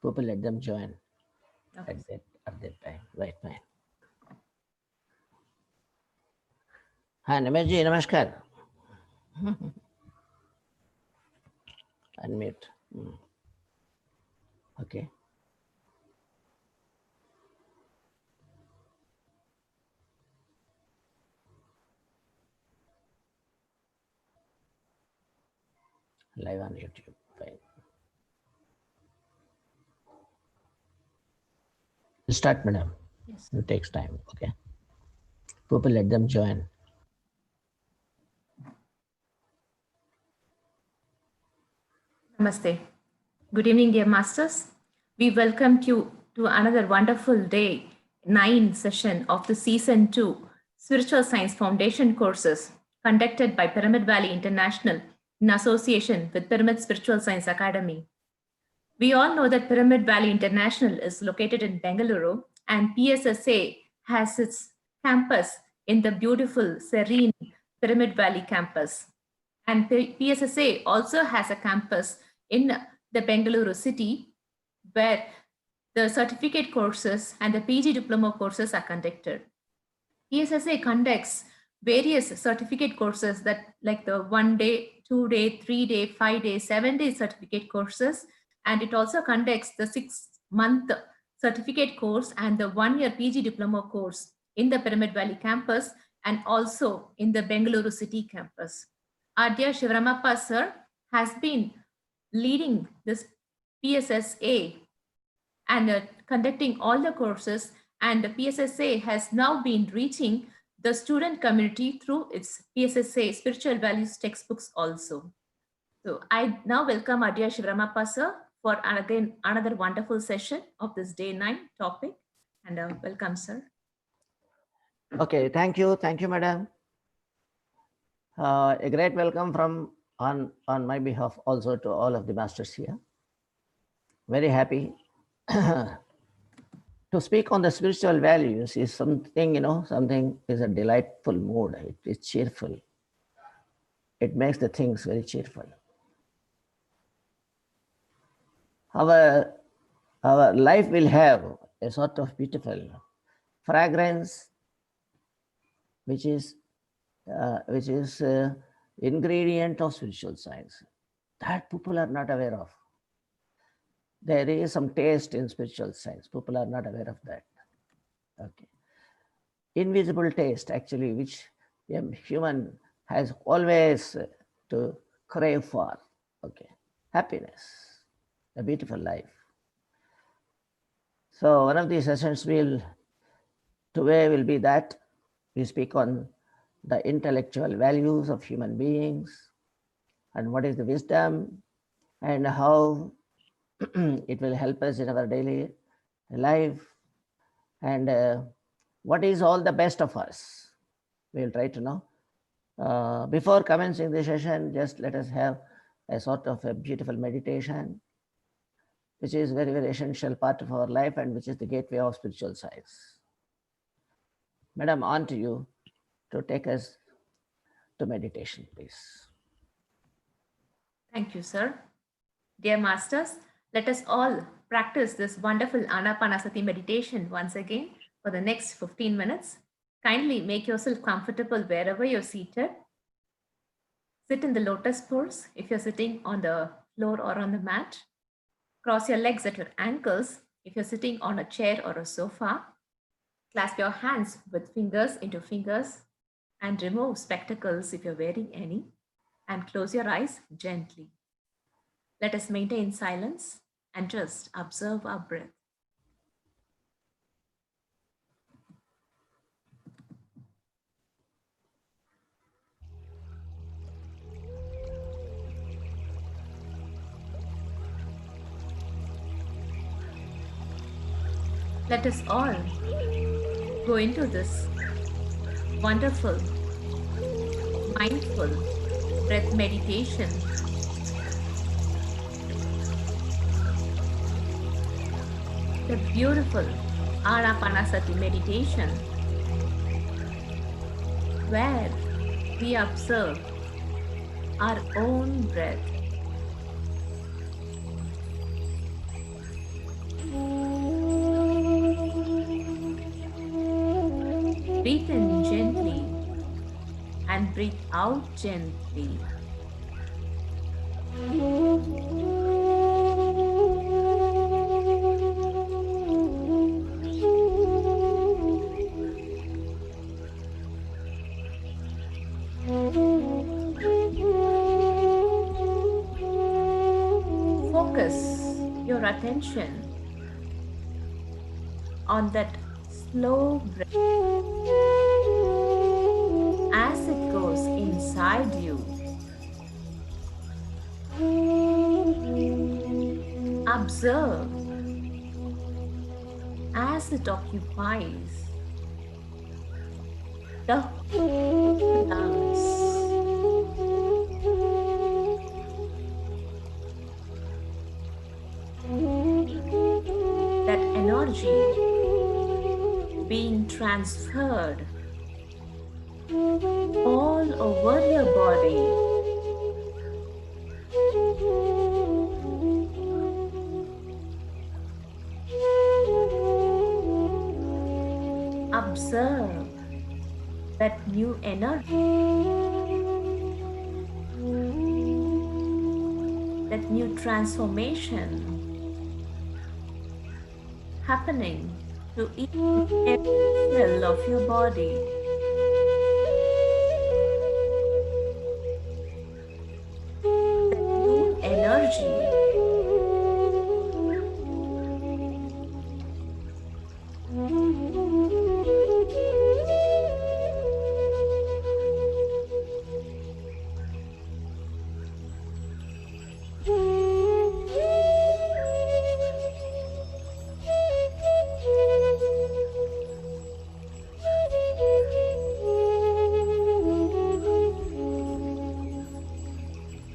People, let them join Okay. at that time. Right, fine. Hi, Namaji, namaskar. Unmute. Okay. Live on YouTube. Fine. Start, madam. Yes. It takes time. Okay. People, let them join. Namaste. Good evening, dear masters. We welcome you to another wonderful day 9 session of the season 2 Spiritual Science Foundation courses conducted by Pyramid Valley International in association with Pyramid Spiritual Science Academy. We all know that Pyramid Valley International is located in Bengaluru and PSSA has its campus in the beautiful, serene Pyramid Valley campus. And PSSA also has a campus in the Bengaluru city where the certificate courses and the PG diploma courses are conducted. PSSA conducts various certificate courses that like the 1 day, 2 day, 3 day, 5 day, 7 day certificate courses. And it also conducts the 6-month certificate course and the 1-year PG diploma course in the Pyramid Valley campus and also in the Bengaluru city campus. Our dear Shivramappa sir has been leading this PSSA and conducting all the courses, and the PSSA has now been reaching the student community through its PSSA spiritual values textbooks also. So I now welcome our dear Shivramappa sir for again another wonderful session of this day 9 topic, and welcome sir. Okay. Thank you. Thank you, madam. A great welcome from on my behalf also to all of the masters here. Very happy to speak on the spiritual values is something, something is a delightful mood. It is cheerful. It makes the things very cheerful. Our life will have a sort of beautiful fragrance, which is ingredient of spiritual science that people are not aware of. There is some taste in spiritual science. People are not aware of that. Okay. Invisible taste, actually, which a human has always to crave for. Okay. Happiness, a beautiful life. So one of the sessions today will be that we speak on the intellectual values of human beings and what is the wisdom and how it will help us in our daily life and what is all the best of us. We will try to know. Before commencing the session, just let us have a sort of a beautiful meditation, which is very, very essential part of our life and which is the gateway of spiritual science. Madam, on to you to take us to meditation, please. Thank you, sir. Dear masters, let us all practice this wonderful Anapanasati meditation once again for the next 15 minutes. Kindly make yourself comfortable wherever you're seated. Sit in the lotus pose if you're sitting on the floor or on the mat. Cross your legs at your ankles if you're sitting on a chair or a sofa. Clasp your hands with fingers into fingers and remove spectacles if you're wearing any, and close your eyes gently. Let us maintain silence and just observe our breath. Let us all go into this wonderful, mindful breath meditation. The beautiful Anapanasati meditation, where we observe our own breath. Breathe in gently and breathe out gently. Focus your attention on that slow breath as it goes inside you. Observe as it occupies the lungs. That energy being transferred all over your body. Observe that new energy, that new transformation happening to each and every cell of your body. That new energy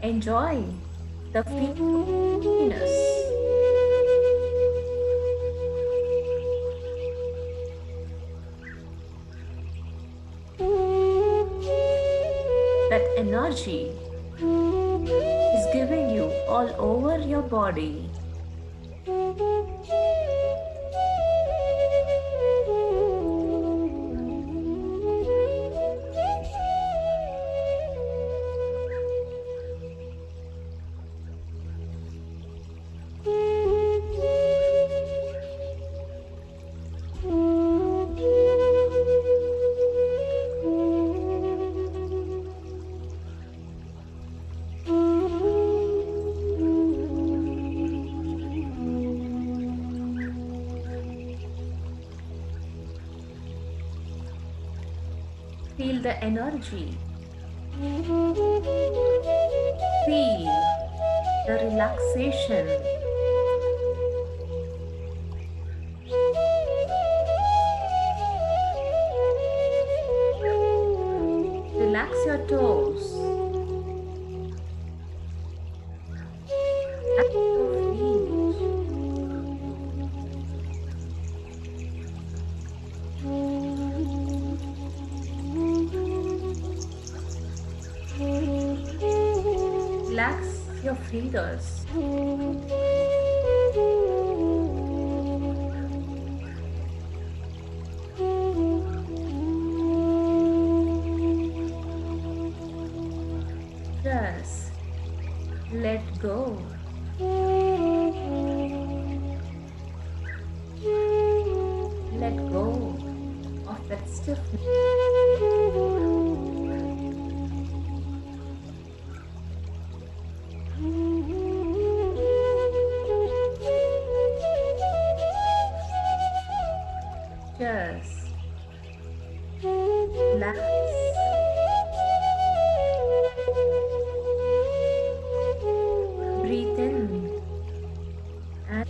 enjoy the feeling of happiness, that energy is giving you all over your body. Feel the energy. Feel the relaxation. Relax your toes. Relax your feet. Relax your fingers. Just let go. Let go of that stiffness. Just relax. Breathe in and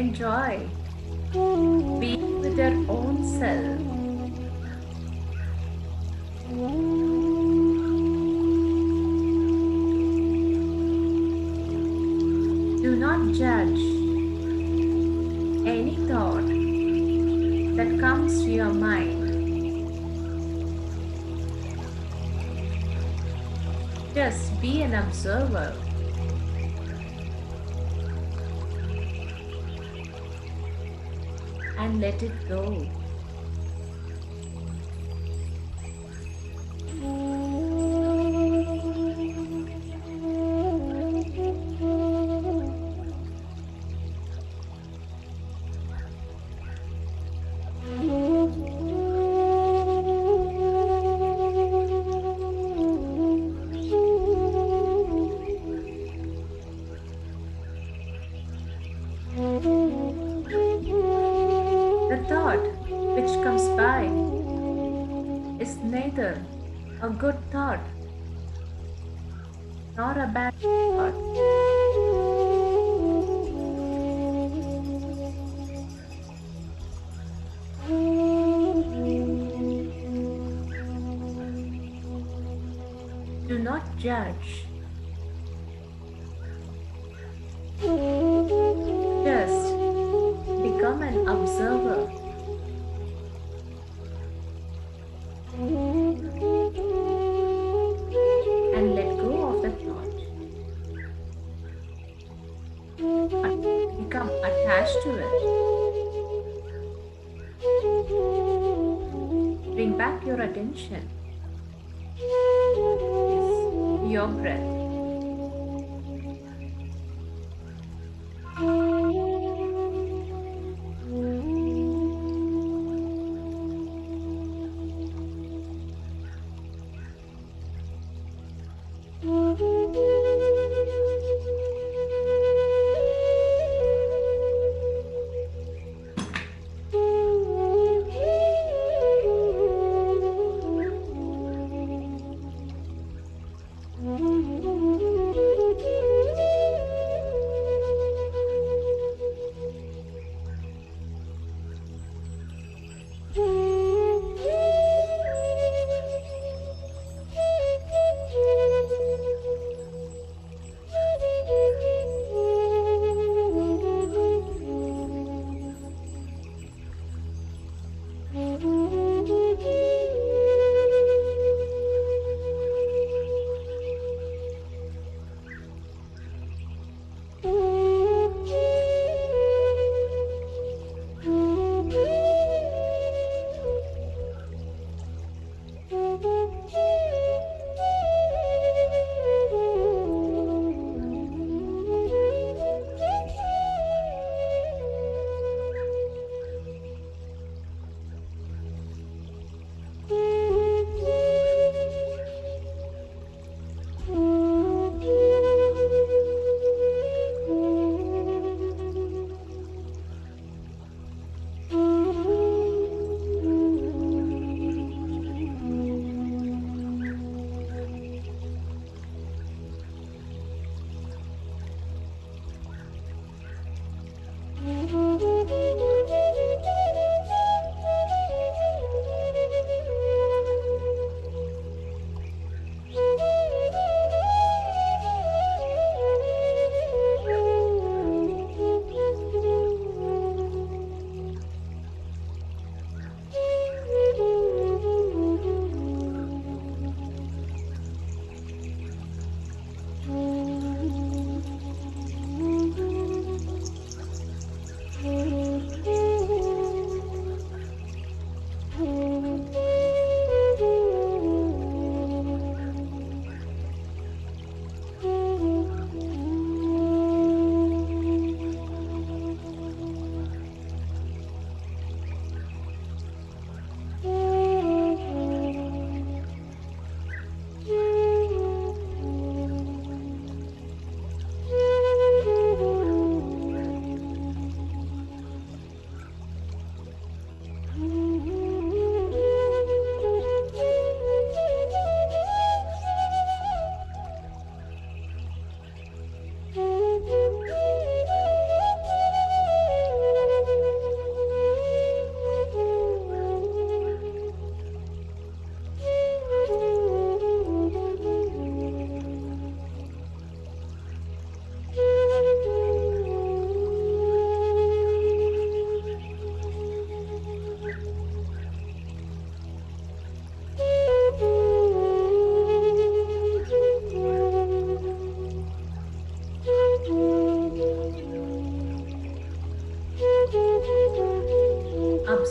enjoy being with your own self. Do not judge any thought that comes to your mind. Just be an observer and let it go. The thought which comes by is neither a good thought nor a bad thought. Do not judge. Just become an observer and let go of the thought. Become attached to it. Bring back your attention to your breath.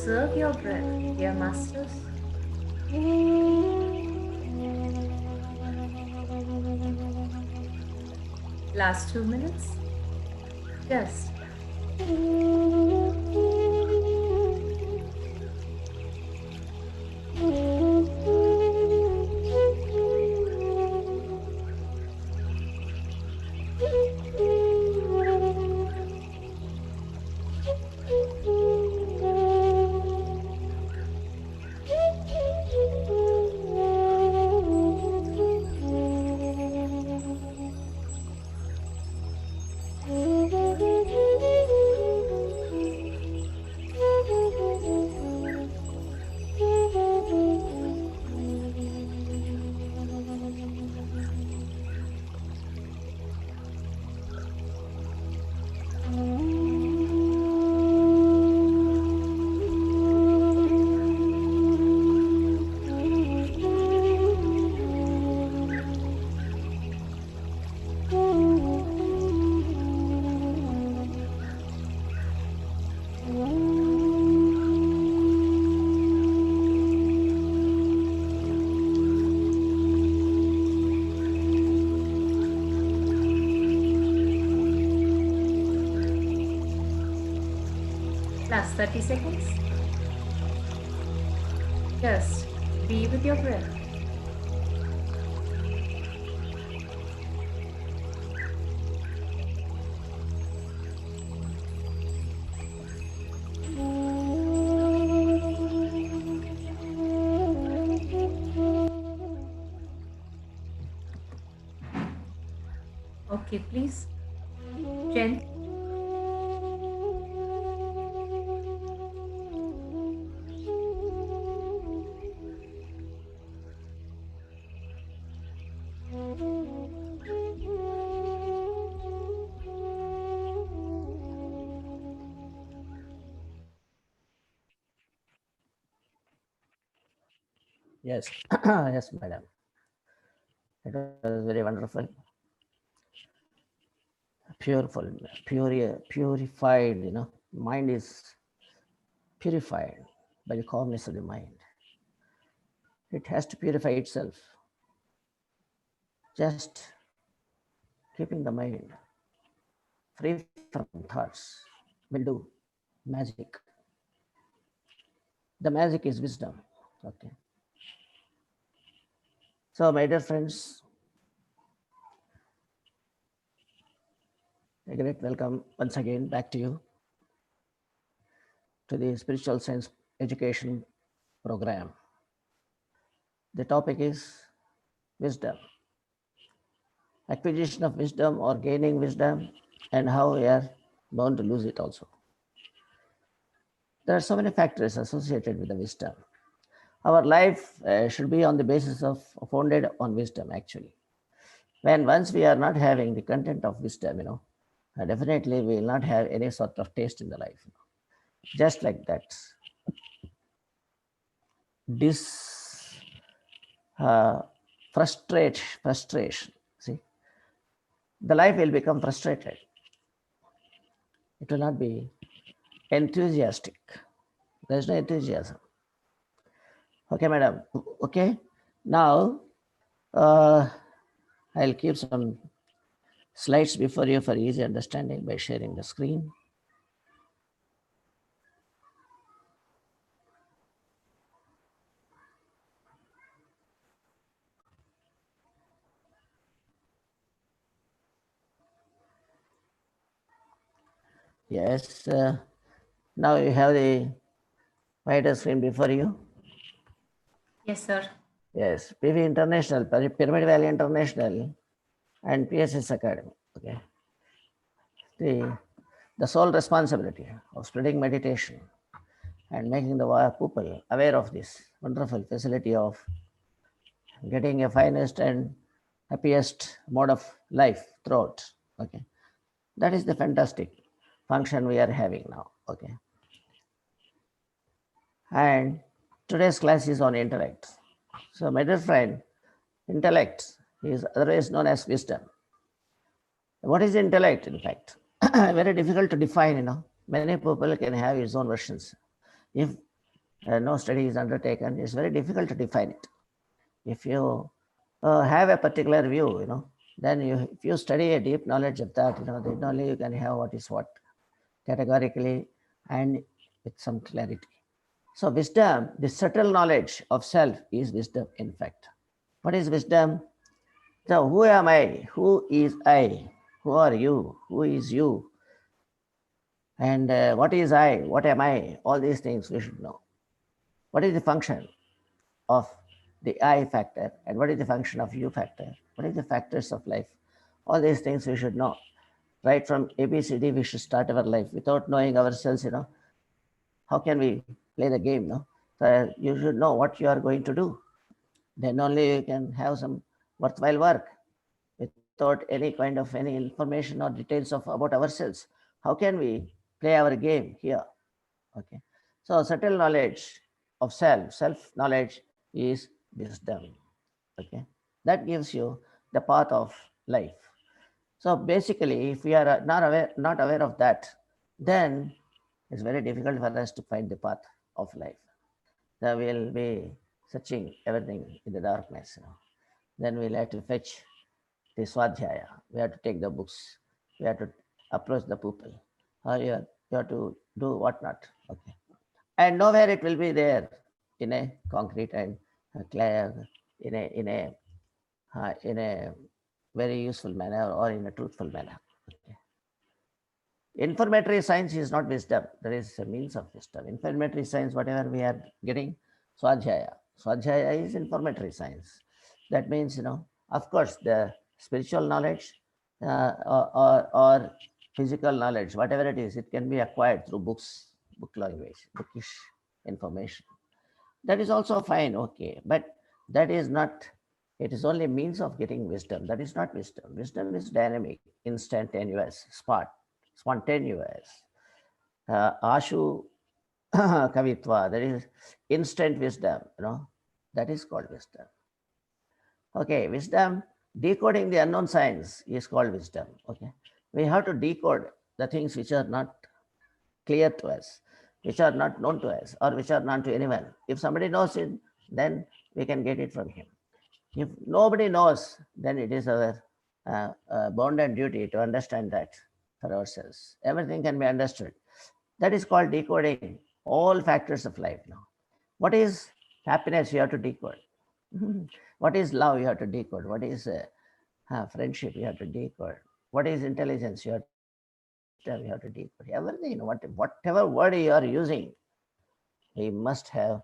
Observe your breath, dear masters. Last 2 minutes. Just last 30 seconds. Just be with your breath. Okay, please. Gently. Yes, yes, madam. It was very wonderful, pureful, purified. Mind is purified by the calmness of the mind. It has to purify itself. Just keeping the mind free from thoughts will do magic. The magic is wisdom. Okay. So, my dear friends, a great welcome once again back to you to the Spiritual Science Education Program. The topic is wisdom, acquisition of wisdom or gaining wisdom, and how we are bound to lose it also. There are so many factors associated with the wisdom. Our life should be on the basis of founded on wisdom, actually. When once we are not having the content of wisdom, definitely we will not have any sort of taste in the life. Just like that, this frustration. See, the life will become frustrated. It will not be enthusiastic. There is no enthusiasm. Okay, madam. Okay. Now, uh, I'll keep some slides before you for easy understanding by sharing the screen. Yes. Now you have the wider screen before you. Yes, sir. Yes. PV International, Pyramid Valley International, and PSS Academy. Okay. The sole responsibility of spreading meditation and making the people aware of this wonderful facility of getting a finest and happiest mode of life throughout. Okay. That is the fantastic function we are having now. Okay. And today's class is on intellect. So, my dear friend, intellect is otherwise known as wisdom. What is intellect, in fact? Very difficult to define, Many people can have his own versions. If no study is undertaken, it's very difficult to define it. If you have a particular view, then if you study a deep knowledge of that, then only you can have what is what categorically and with some clarity. So wisdom, the subtle knowledge of self is wisdom in fact. What is wisdom? So who am I? Who is I? Who are you? Who is you? And what is I? What am I? All these things we should know. What is the function of the I factor and what is the function of U factor? What is the factors of life? All these things we should know. Right from ABCD, we should start our life. Without knowing ourselves, how can we play the game? No? So you should know what you are going to do. Then only you can have some worthwhile work. Without any kind of any information or details of about ourselves, how can we play our game here? Okay. So subtle knowledge of self knowledge is wisdom. Okay. That gives you the path of life. So basically, if we are not aware of that, then it's very difficult for us to find the path of life. Then we'll be searching everything in the darkness. Then we'll have to fetch the swadhyaya. We have to take the books. We have to approach the people. Or you have to do whatnot. Okay. And nowhere it will be there in a concrete and clear, in a very useful manner or in a truthful manner. Okay. Informatory science is not wisdom. There is a means of wisdom. Informatory science, whatever we are getting, swadhyaya. Swadhyaya is informatory science. That means, of course, the spiritual knowledge or physical knowledge, whatever it is, it can be acquired through books, book language, bookish information. That is also fine, okay. But that is not, it is only means of getting wisdom. That is not wisdom. Wisdom is dynamic, instantaneous, spontaneous. Ashu kavitva, that is instant wisdom, that is called wisdom. Okay, wisdom, decoding the unknown science is called wisdom. Okay, we have to decode the things which are not clear to us, which are not known to us, or which are known to anyone. If somebody knows it, then we can get it from him. If nobody knows, then it is our bond and duty to understand that for ourselves. Everything can be understood. That is called decoding all factors of life now. What is happiness? You have to decode. What is love? You have to decode. What is friendship? You have to decode. What is intelligence? You have to decode. Everything. Whatever word you are using, we must have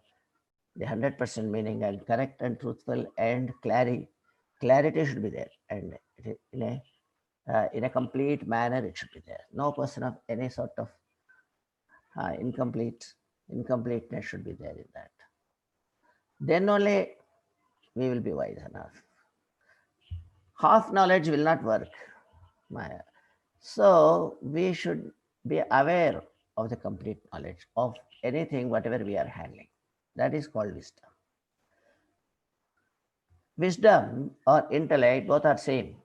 the 100% meaning and correct and truthful and clarity should be there, and in a complete manner it should be there. No person of any sort of incompleteness should be there in that. Then only we will be wise enough. Half knowledge will not work, Maya. So we should be aware of the complete knowledge of anything, whatever we are handling. That is called wisdom. Wisdom or intellect, both are same.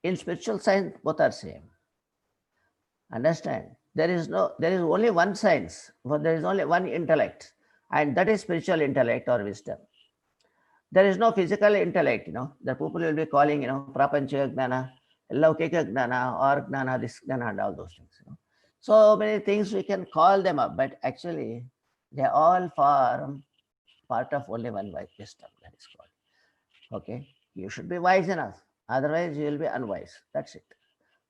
In spiritual science, both are same. Understand? There is only one science, but there is only one intellect, and that is spiritual intellect or wisdom. There is no physical intellect, the people will be calling, prapancha gnana, laukika gnana, or gnana, this gnana, and all those things. So many things we can call them up, but actually they all form part of only one wisdom, that is called. Okay, you should be wise enough, otherwise you will be unwise. That's it.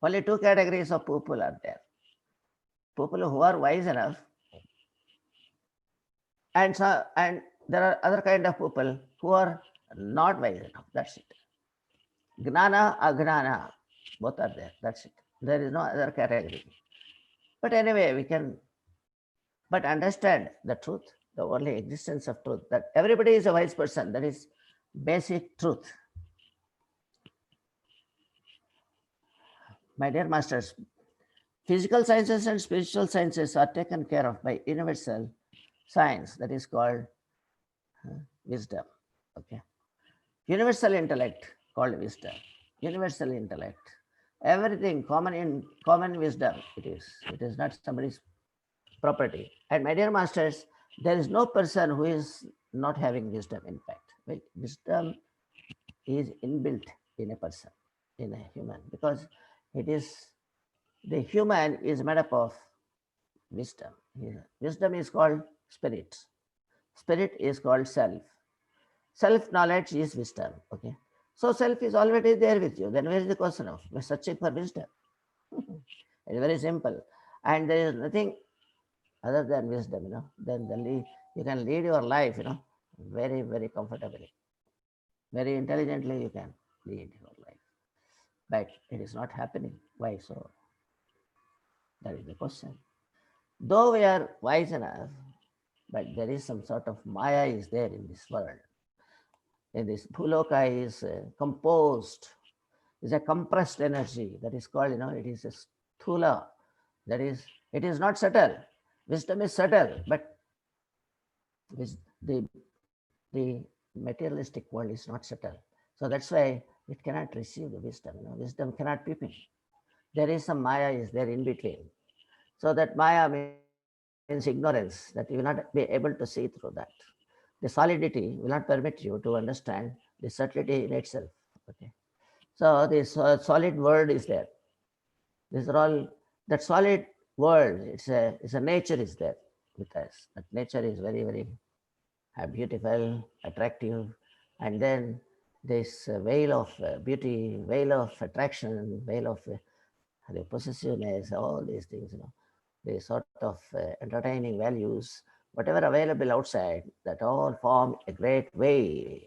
Only two categories of people are there: people who are wise enough, and there are other kind of people who are not wise enough. That's it. Gnana, agnana, both are there. That's it. There is no other category. But anyway, we can but understand the truth, the only existence of truth, that everybody is a wise person. That is basic truth. My dear masters, physical sciences and spiritual sciences are taken care of by universal science, that is called wisdom. Okay. Universal intellect called wisdom. Universal intellect. Everything common wisdom it is. It is not somebody's property. And my dear masters, there is no person who is not having wisdom, in fact. Well, wisdom is inbuilt in a person, in a human, because it is the human is made up of wisdom. Yeah. Wisdom is called spirit. Spirit is called self. Self knowledge is wisdom. Okay. So self is already there with you. Then where is the question of searching for wisdom? It's very simple. And there is nothing other than wisdom, then you can lead your life, very, very comfortably. Very intelligently you can lead your life. But it is not happening. Why so? That is the question. Though we are wise enough, but there is some sort of maya is there in this world. And this bhuloka is composed, is a compressed energy that is called, it is a sthula. That is, it is not subtle. Wisdom is subtle, but the the materialistic world is not subtle. So that's why it cannot receive the wisdom. Wisdom cannot peep in. There is some maya is there in between. So that maya means ignorance, that you will not be able to see through that. The solidity will not permit you to understand the subtlety in itself. Okay. So this solid world is there. These are all that solid world. It's a nature is there with us. That nature is very, very beautiful, attractive, and then this veil of beauty, veil of attraction, veil of the possessiveness, all these things, the sort of entertaining values, whatever available outside, that all form a great veil,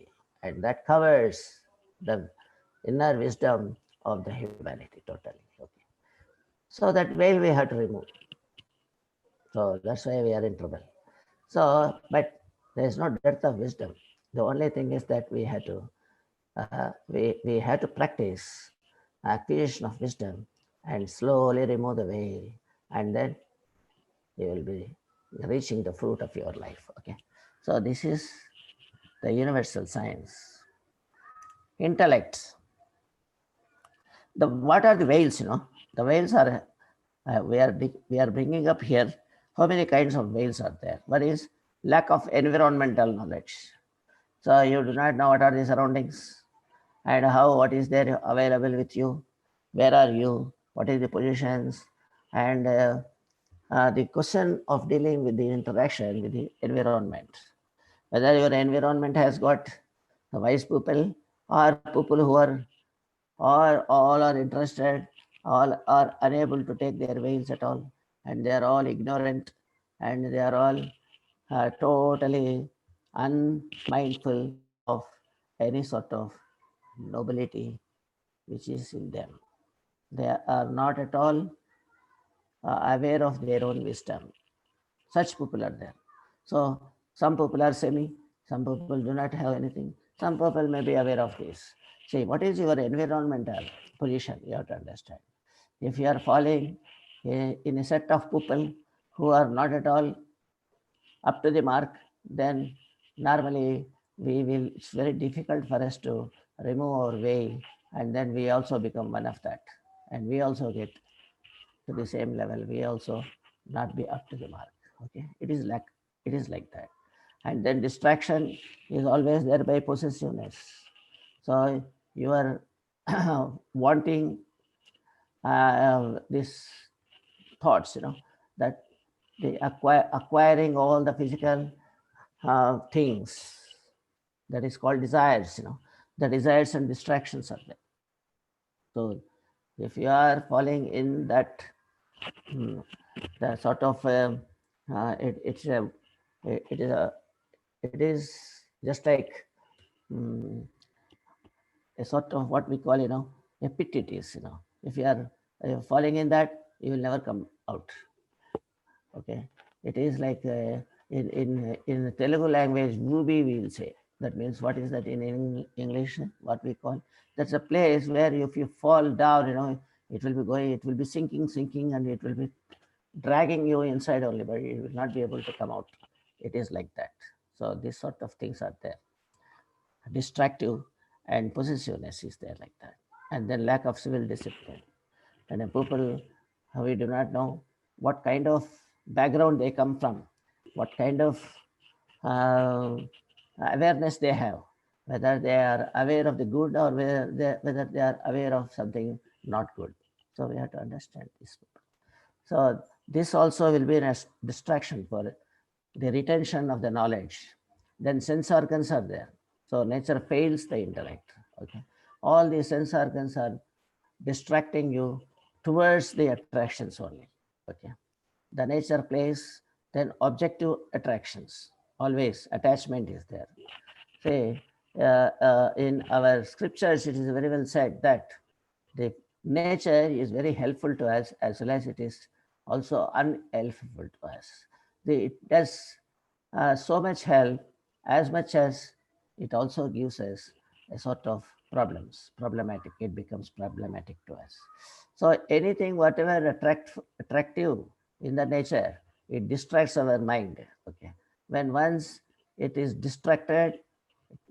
and that covers the inner wisdom of the humanity totally. Okay. So that veil we have to remove. So that's why we are in trouble. So, but there is no depth of wisdom. The only thing is that we have to practice acquisition of wisdom and slowly remove the veil, and then you will be reaching the fruit of your life. Okay. So this is the universal science. Intellect. The what are the veils? The veils are we are bringing up here. How many kinds of veils are there? One is lack of environmental knowledge. So you do not know what are the surroundings and what is there available with you, where are you, what is the positions, and the question of dealing with the interaction with the environment, whether your environment has got wise people or people who are all are interested, all are unable to take their veils at all, and they are all ignorant, and they are all totally unmindful of any sort of nobility which is in them. They are not at all aware of their own wisdom. Such people are there. So some people are semi, some people do not have anything. Some people may be aware of this. See, what is your environmental position? You have to understand. If you are falling in a set of people who are not at all up to the mark, then normally it's very difficult for us to remove our veil, and then we also become one of that. And we also get to the same level. We also not be up to the mark. Okay. It is like that. And then distraction is always there by possessiveness. So you are wanting these thoughts, that the acquiring all the physical things, that is called desires, the desires and distractions are there. So if you are falling in that the sort of it is just like um, a sort of what we call, a pit it is, if you are falling in that, you will never come out. Okay. It is like in the Telugu language, booby we will say. That means what is that in English? What we call, that's a place where if you fall down, it will be going, it will be sinking, and it will be dragging you inside only, but you will not be able to come out. It is like that. So these sort of things are there. Distractive and possessiveness is there like that. And then lack of civil discipline. And then people, we do not know what kind of background they come from, what kind of uh, awareness they have, whether they are aware of the good or whether they are aware of something not good. So we have to understand this. So this also will be a distraction for the retention of the knowledge. Then sense organs are there. So nature fails the intellect. Okay. All these sense organs are distracting you towards the attractions only. Okay. The nature plays then objective attractions. Always attachment is there. Say, in our scriptures, it is very well said that the nature is very helpful to us as well as it is also unhelpful to us. It does so much help as much as it also gives us a sort of problematic. It becomes problematic to us. So anything, whatever attractive in the nature, it distracts our mind. Okay. When once it is distracted,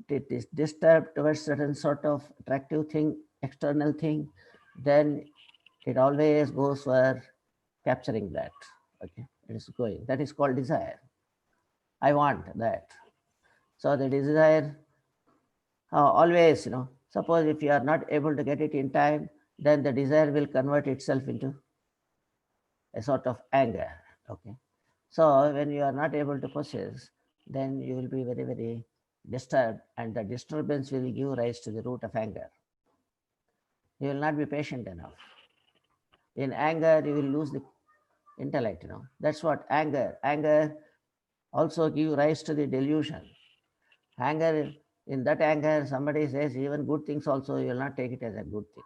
it is disturbed towards certain sort of attractive thing, external thing, then it always goes for capturing that. Okay, it is going. That is called desire. I want that. So the desire always, suppose if you are not able to get it in time, then the desire will convert itself into a sort of anger. Okay. So when you are not able to possess, then you will be very, very disturbed, and the disturbance will give rise to the root of anger. You will not be patient enough. In anger, you will lose the intellect. That's what anger also give rise to the delusion. Anger, in that anger, somebody says even good things also, you will not take it as a good thing.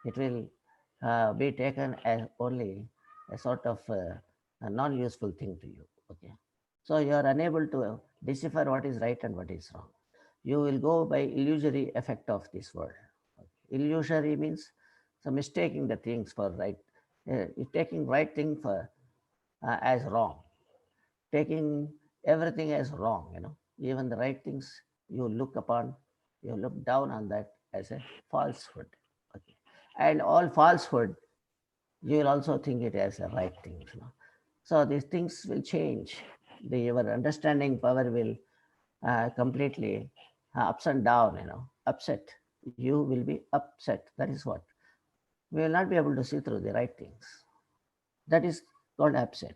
It will be taken as only a sort of a non-useful thing to you. Okay. So you are unable to decipher what is right and what is wrong. You will go by illusory effect of this world. Okay. Illusory means so mistaking the things for right, taking right thing for as wrong, taking everything as wrong. Even the right things you look upon, you look down on that as a falsehood. Okay. And all falsehood, you will also think it as a right thing. So these things will change. Your understanding power will completely ups and down, upset. You will be upset. That is what. We will not be able to see through the right things. That is called upset.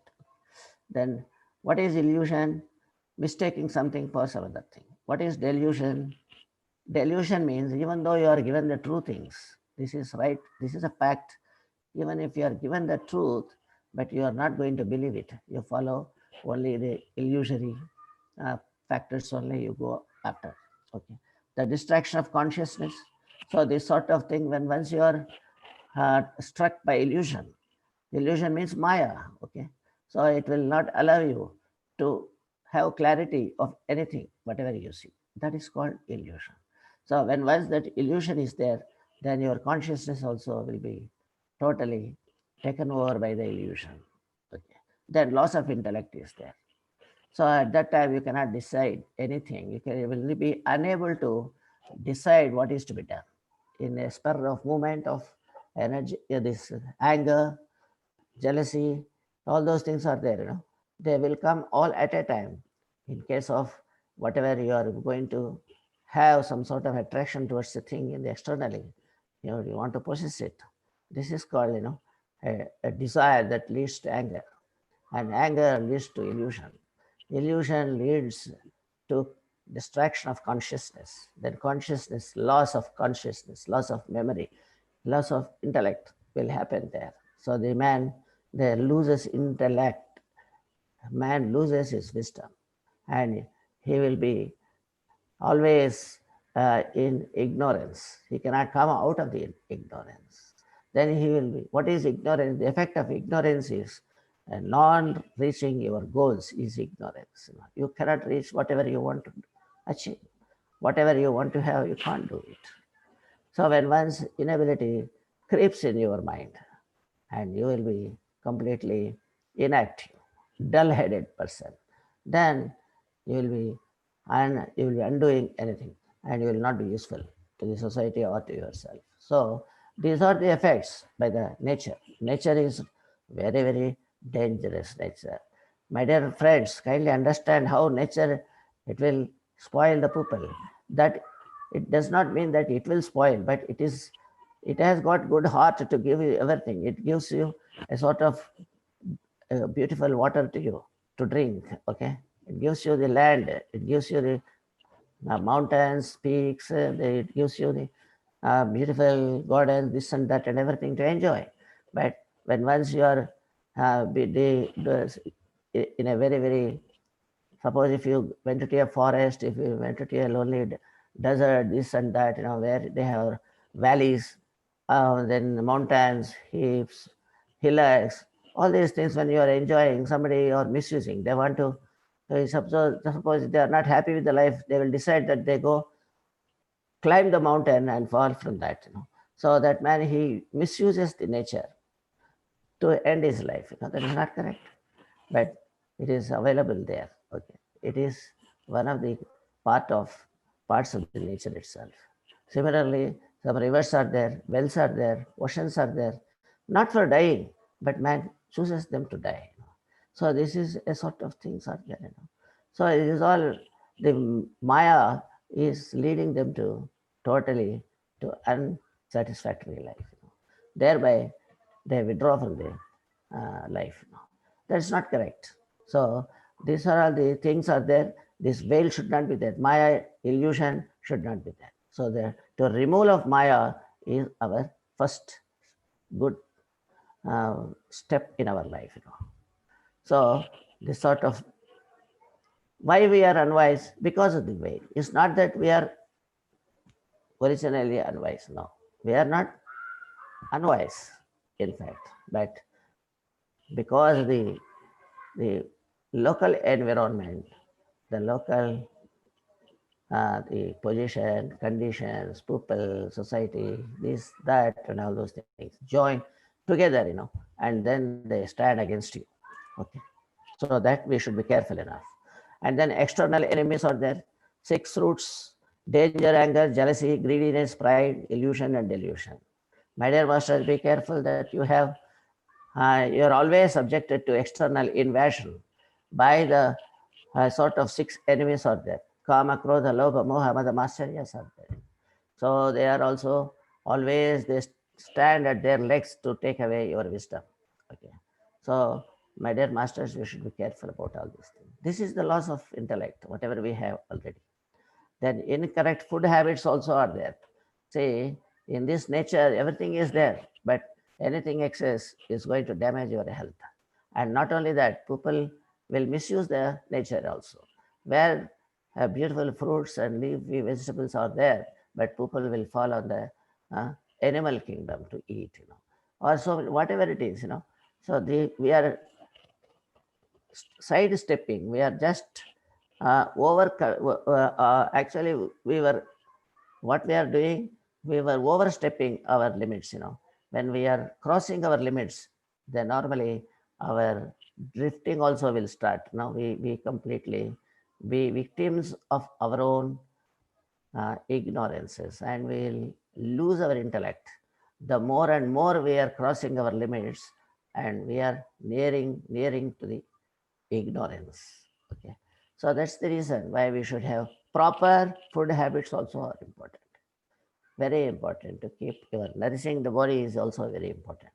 Then what is illusion? Mistaking something for some other thing. What is delusion? Delusion means even though you are given the true things, this is right, this is a fact, even if you are given the truth, but you are not going to believe it. You follow only the illusory uh, factors only you go after. Okay. The distraction of consciousness. So this sort of thing, when once you are struck by illusion, illusion means Maya. Okay. So it will not allow you to have clarity of anything, whatever you see. That is called illusion. So when once that illusion is there, then your consciousness also will be totally taken over by the illusion. Okay. Then loss of intellect is there. So at that time you cannot decide anything. You will be unable to decide what is to be done. In a spur of movement of energy, this anger, jealousy, all those things are there. They will come all at a time. In case of whatever you are going to have some sort of attraction towards the thing in the externally, you want to possess it. This is called, a desire that leads to anger, and anger leads to illusion. Illusion leads to distraction of consciousness. Then consciousness, loss of consciousness, loss of memory, loss of intellect will happen there. So the man there loses intellect, man loses his wisdom, and he will be always in ignorance. He cannot come out of the ignorance. Then he will be, what is ignorance? The effect of ignorance is non reaching your goals is ignorance. You cannot reach whatever you want to achieve. Whatever you want to have, you can't do it. So when one's inability creeps in your mind, and you will be completely inactive, dull-headed person, then you will be you will be undoing anything, and you will not be useful to the society or to yourself. So these are the effects by the nature. Nature is very, very dangerous nature. My dear friends, kindly understand how nature it will spoil the people. That it does not mean that it will spoil, but it has got good heart to give you everything. It gives you a sort of beautiful water to you to drink. Okay, it gives you the land. It gives you the mountains, peaks. It gives you the beautiful gardens, this and that, and everything to enjoy. But when once you are in a very, very, suppose if you went to a forest, if you went to a lonely desert, this and that, where they have valleys, then mountains, heaps, hillocks, all these things, when you are enjoying, somebody or misusing, they want to, suppose they are not happy with the life, they will decide that they go climb the mountain and fall from that. So that man, he misuses the nature to end his life. That is not correct. But it is available there. Okay, it is one of the parts of the nature itself. Similarly, some rivers are there, wells are there, oceans are there, not for dying, but man chooses them to die. So this is a sort of things are there. So it is all the Maya is leading them to totally to unsatisfactory life. Thereby, they withdraw from the life. That's not correct. So these are all the things are there. This veil should not be there. Maya illusion should not be there. So to removal of Maya is our first good step in our life. So this sort of why we are unwise because of the veil. It's not that we are originally unwise. No, we are not unwise, in fact, but because the local environment, the local the position, conditions, people, society, this, that, and all those things join together, and then they stand against you. Okay, so that we should be careful enough. And then external enemies are there: six roots, danger, anger, jealousy, greediness, pride, illusion, and delusion. My dear masters, be careful that you are always subjected to external invasion by the sort of six enemies are there. Kama, Krodha, Lobha, Moha, Mada, Matsarya are there. So they are also always, they stand at their legs to take away your wisdom. Okay. So, my dear masters, you should be careful about all these things. This is the loss of intellect, whatever we have already. Then incorrect food habits also are there. See, in this nature, everything is there, but anything excess is going to damage your health. And not only that, people will misuse the nature also. Where beautiful fruits and leafy vegetables are there, but people will fall on the uh, animal kingdom to eat. Or so whatever it is. So we are sidestepping. We are just actually we were what we are doing. We were overstepping our limits. When we are crossing our limits, then normally our drifting also will start. Now we completely be victims of our own ignorances, and we'll lose our intellect. The more and more we are crossing our limits, and we are nearing to the ignorance. Okay, so that's the reason why we should have proper food habits. Also are important, very important to keep your nourishing the body is also very important.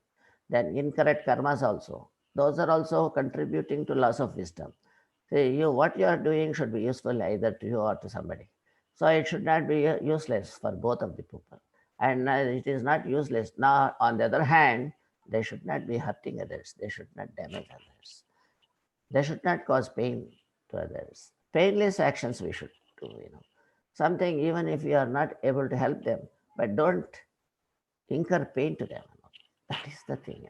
Then incorrect karmas also, those are also contributing to loss of wisdom. See, what you are doing should be useful either to you or to somebody. So it should not be useless for both of the people. And it is not useless. Now, on the other hand, they should not be hurting others. They should not damage others. They should not cause pain to others. Painless actions we should do. Something, even if you are not able to help them, but don't incur pain to them. That is the thing.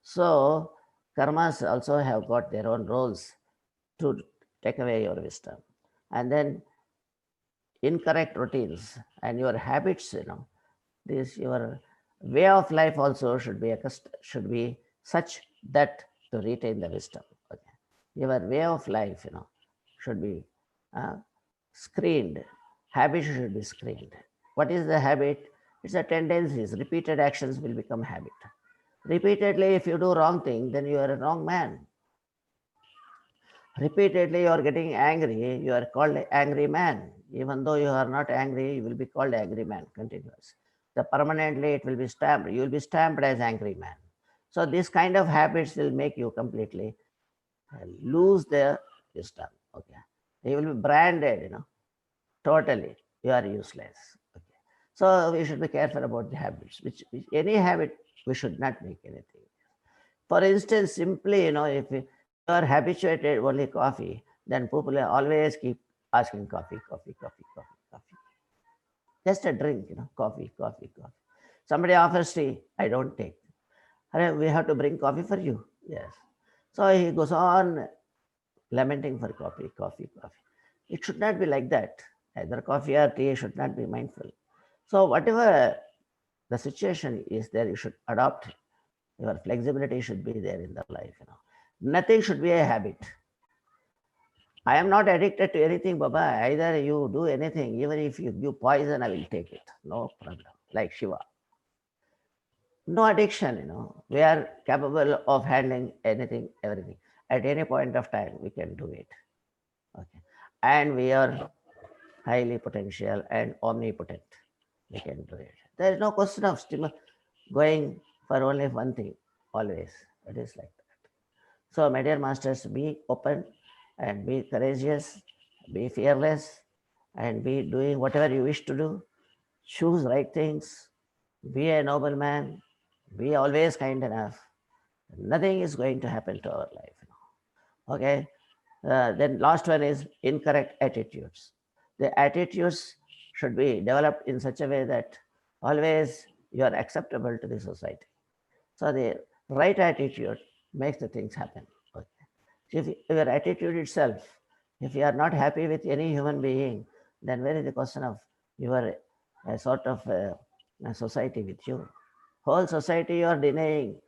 So, karmas also have got their own roles to take away your wisdom. And then incorrect routines and your habits. This your way of life also should be such that to retain the wisdom. Okay. Your way of life, should be uh, screened. Habits should be screened. What is the habit? It's a tendencies. Repeated actions will become habit. Repeatedly, if you do wrong thing, then you are a wrong man. Repeatedly you are getting angry, you are called angry man. Even though you are not angry, you will be called angry man continuous. The permanently it will be stamped. You will be stamped as angry man. So this kind of habits will make you completely lose their wisdom. Okay. You will be branded, totally. You are useless. Okay. So we should be careful about the habits. Which any habit we should not make anything. For instance, simply, if you are habituated only coffee, then people always keep asking coffee, coffee, coffee, coffee, coffee. Just a drink, coffee, coffee, coffee. Somebody offers tea, I don't take. We have to bring coffee for you. Yes. So he goes on lamenting for coffee, coffee, coffee. It should not be like that. Either coffee or tea should not be mindful. So whatever the situation is there, you should adopt. Your flexibility should be there in the life. Nothing should be a habit. I am not addicted to anything, Baba. Either you do anything, even if you give poison, I will take it. No problem. Like Shiva. No addiction, We are capable of handling anything, everything. At any point of time, we can do it. Okay. And we are highly potential and omnipotent. We can do it. There is no question of going for only one thing, always. It is like that. So, my dear masters, be open and be courageous, be fearless, and be doing whatever you wish to do. Choose right things, be a noble man, be always kind enough. Nothing is going to happen to our life. Okay. Then last one is incorrect attitudes. The attitudes should be developed in such a way that always you are acceptable to the society. So the right attitude makes the things happen. Okay. If your attitude itself, if you are not happy with any human being, then where is the question of your sort of a society with you? Whole society you are denying.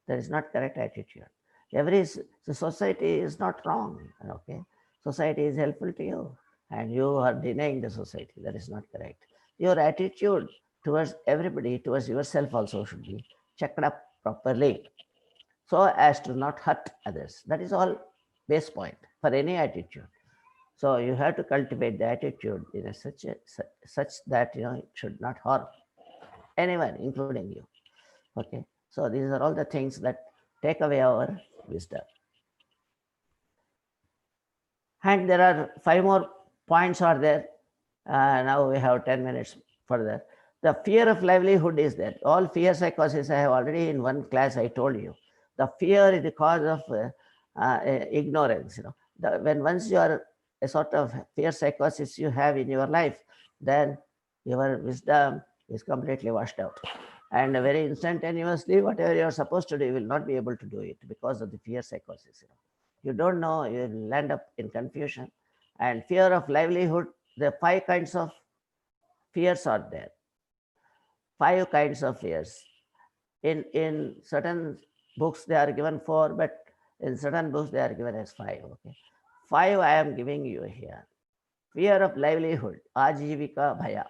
That is not correct attitude. The society is not wrong. Okay, society is helpful to you, and you are denying the society. That is not correct. Your attitude towards everybody, towards yourself also should be checked up properly, so as to not hurt others. That is all base point for any attitude. So you have to cultivate the attitude in such that it should not harm anyone, including you. Okay. So these are all the things that take away our wisdom. And there are 5 more points are there. Now we have 10 minutes further. The fear of livelihood is there. All fear psychosis, I have already in one class, I told you. The fear is the cause of ignorance. When once you are a sort of fear psychosis you have in your life, then your wisdom is completely washed out. And very instantaneously, whatever you are supposed to do, you will not be able to do it because of the fear psychosis. You don't know, you will land up in confusion. And fear of livelihood, the 5 kinds of fears are there. 5 kinds of fears. In certain books they are given 4, but in certain books they are given as 5. Okay, 5 I am giving you here. Fear of livelihood, ajivika bhaya.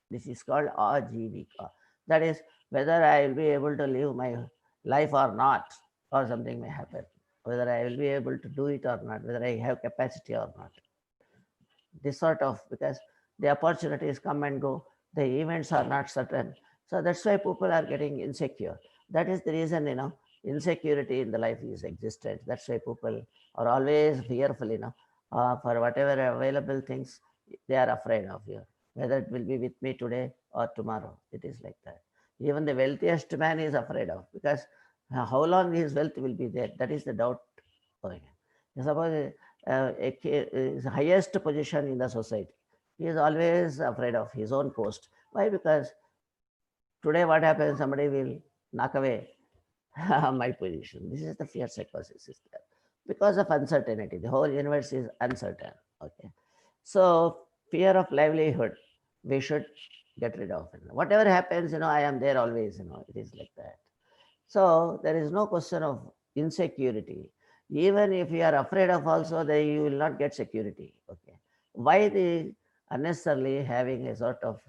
This is called ajivika. That is whether I will be able to live my life or not, or something may happen. Whether I will be able to do it or not, whether I have capacity or not. This sort of, because the opportunities come and go, the events are not certain. So that's why people are getting insecure. That is the reason, insecurity in the life is existent. That's why people are always fearful, for whatever available things they are afraid of you. Whether it will be with me today or tomorrow. It is like that. Even the wealthiest man is afraid of, because how long his wealth will be there. That is the doubt going on. Suppose his highest position in the society. He is always afraid of his own post. Why? Because today what happens, somebody will knock away my position. This is the fear psychosis is there. Because of uncertainty. The whole universe is uncertain. Okay. So fear of livelihood, we should get rid of it. Whatever happens, I am there always, it is like that. So there is no question of insecurity. Even if you are afraid of also, then you will not get security. Okay. Why the unnecessarily having a sort of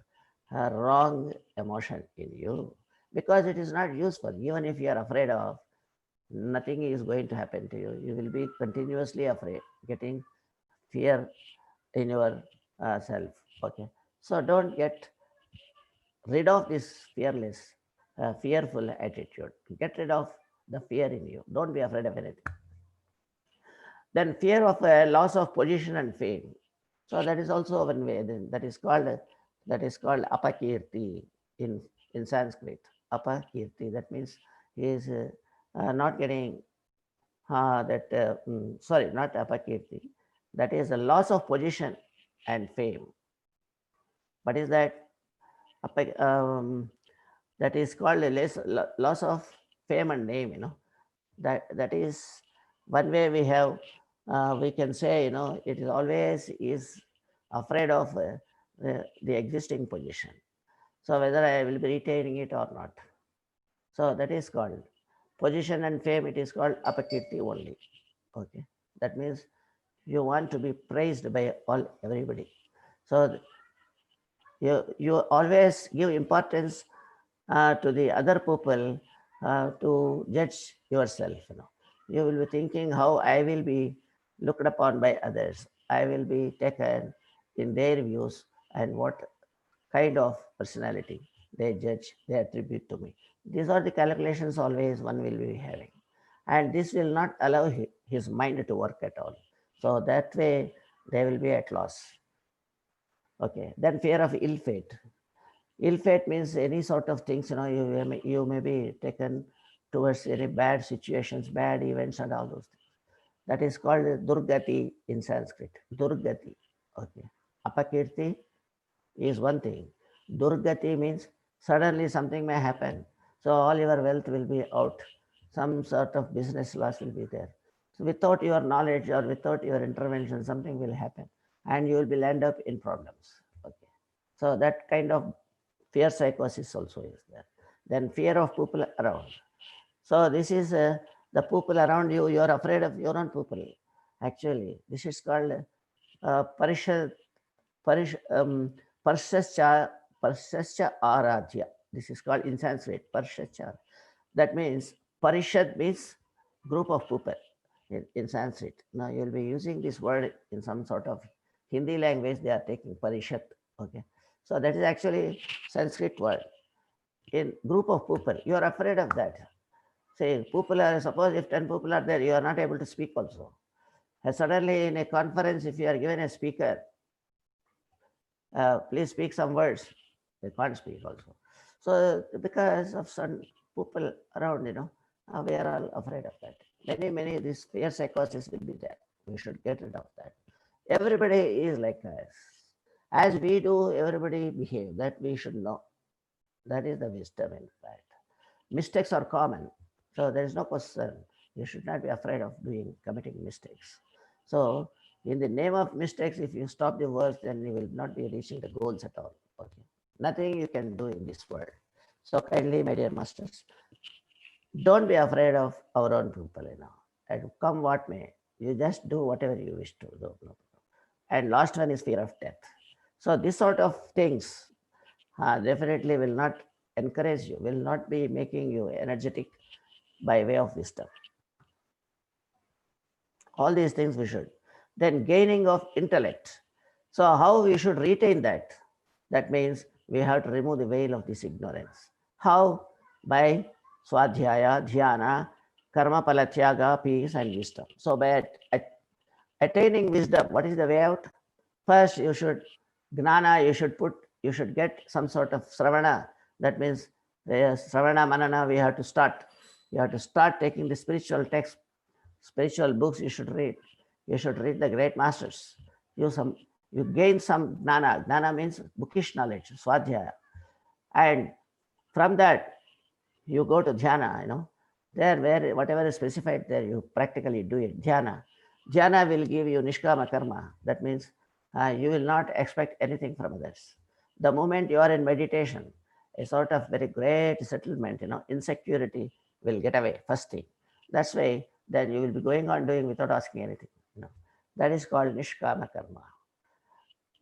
wrong emotion in you? Because it is not useful. Even if you are afraid of, nothing is going to happen to you. You will be continuously afraid, getting fear in your self. Okay, so don't get rid of this fearful attitude. Get rid of the fear in you. Don't be afraid of anything. Then fear of loss of position and fame. So that is also one way. Then that is called apakirti in Sanskrit. Apakirti. That means he is not getting sorry, not apakirti. That is a loss of position and fame. What is that? That is called a loss of fame and name. That is one way we can say, it is always is afraid of the existing position. So whether I will be retaining it or not. So that is called position and fame. It is called apakirti only. Okay, that means you want to be praised by everybody. So you always give importance to the other people to judge yourself. You will be thinking how I will be looked upon by others. I will be taken in their views, and what kind of personality they judge, they attribute to me. These are the calculations always one will be having. And this will not allow his mind to work at all. So that way they will be at loss. Okay. Then fear of ill fate. Ill fate means any sort of things, you may be taken towards any bad situations, bad events, and all those things. That is called Durgati in Sanskrit. Durgati. Okay. Apakirti is one thing. Durgati means suddenly something may happen. So all your wealth will be out. Some sort of business loss will be there. So without your knowledge or without your intervention, something will happen and you will be land up in problems. Okay. So that kind of fear psychosis also is there. Then fear of people around. So this is the people around you. You are afraid of your own people. Actually, this is called parisha, parish, parsascha, parsascha aradhya. This is called in Sanskrit parsascha. That means parishad means group of people in Sanskrit. Now you will be using this word in some sort of Hindi language. They are taking parishad. Okay, so that is actually Sanskrit word. In group of people, you are afraid of that. Say people are, suppose if 10 people are there, you are not able to speak also. And suddenly in a conference, if you are given a speaker, please speak some words, they can't speak also. So because of some people around, we are all afraid of that. Many these fear psychosis will be there. We should get rid of that. Everybody is like us. As we do, everybody behave. That we should know. That is the wisdom, in fact. Mistakes are common. So there is no question. You should not be afraid of committing mistakes. So in the name of mistakes, if you stop the words, then you will not be reaching the goals at all. Okay. Nothing you can do in this world. So kindly, my dear masters, don't be afraid of our own people, And come what may, you just do whatever you wish to do. And last one is fear of death. So this sort of things definitely will not encourage you, will not be making you energetic by way of wisdom. All these things we should. Then gaining of intellect. So how we should retain that? That means we have to remove the veil of this ignorance. How? By swadhyaya, dhyana, karma palatyaga, peace and wisdom. So by attaining wisdom, what is the way out? First you should gnana, you should get some sort of sravana. That means the sravana manana we have to start. You have to start taking the spiritual text, spiritual books you should read. You should read the great masters. You gain some gnana. Gnana means bookish knowledge, swadhyaya. And from that, you go to dhyana, There, where whatever is specified there, you practically do it. Dhyana. Dhyana will give you nishkama karma. That means you will not expect anything from others. The moment you are in meditation, a sort of very great settlement, insecurity will get away, first thing. That's why then you will be going on doing without asking anything. That is called nishkama karma.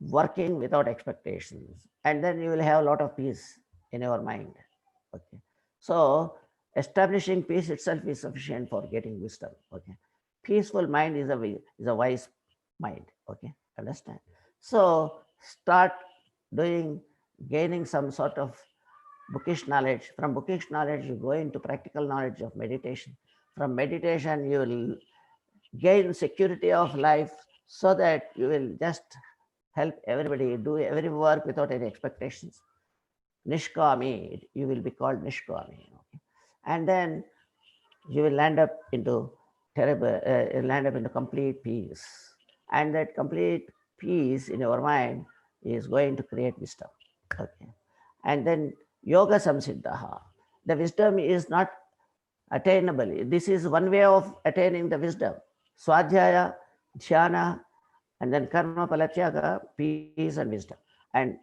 Working without expectations. And then you will have a lot of peace in your mind. Okay. So Establishing peace itself is sufficient for getting wisdom. Okay, peaceful mind is a wise mind. Okay, understand? So start doing, gaining some sort of bookish knowledge. From bookish knowledge, you go into practical knowledge of meditation. From meditation, you will gain security of life, so that you will just help everybody, do every work without any expectations. Nishkami, you will be called Nishkami. Okay? And then you will land up into terrible, land up into complete peace. And that complete peace in your mind is going to create wisdom. Okay. And then yoga samsiddhaha. The wisdom is not attainable. This is one way of attaining the wisdom. Swadhyaya, dhyana, and then karma palatyaga, peace and wisdom. And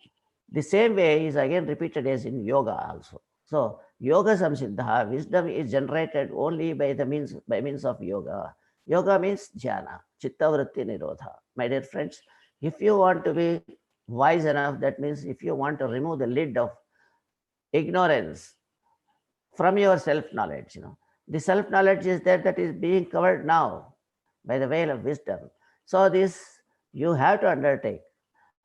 the same way is again repeated as in yoga also. So yoga samsiddha, wisdom is generated only by means of yoga. Yoga means jhana, chitta vritti nirodha. My dear friends, if you want to be wise enough, that means if you want to remove the lid of ignorance from your self-knowledge, the self-knowledge is there, that is being covered now by the veil of wisdom. So this, you have to undertake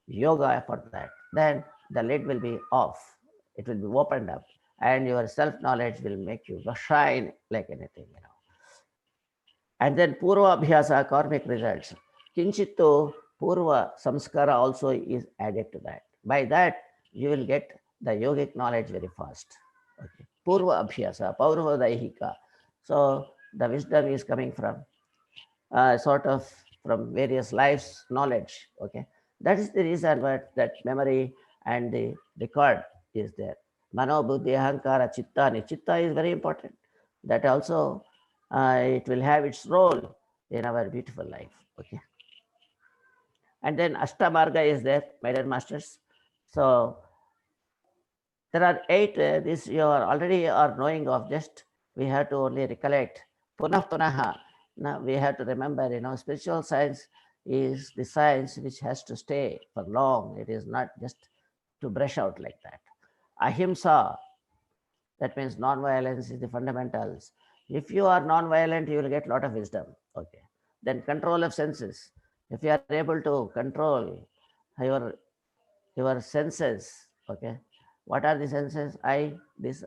yoga for that. Then the lid will be off. It will be opened up, and your self-knowledge will make you shine like anything. And then purva abhyasa, karmic results. Kinchitto purva samskara also is added to that. By that, you will get the yogic knowledge very fast. Okay. Purva abhyasa, paurva daihika. So the wisdom is coming from sort of from various lives knowledge. Okay, that is the reason why that memory and the record is there. Mano buddhi ahankara chitta. Chitta is very important. That also it will have its role in our beautiful life. Okay, and then ashtamarga is there, my dear masters. So there are eight. This you are already are knowing of. Just we have to only recollect. Punah punaha. Now we have to remember. Spiritual science is the science which has to stay for long. It is not just to brush out like that. Ahimsa. That means non-violence is the fundamentals. If you are non-violent, you will get a lot of wisdom. Okay. Then control of senses. If you are able to control your your senses. Okay, what are the senses? This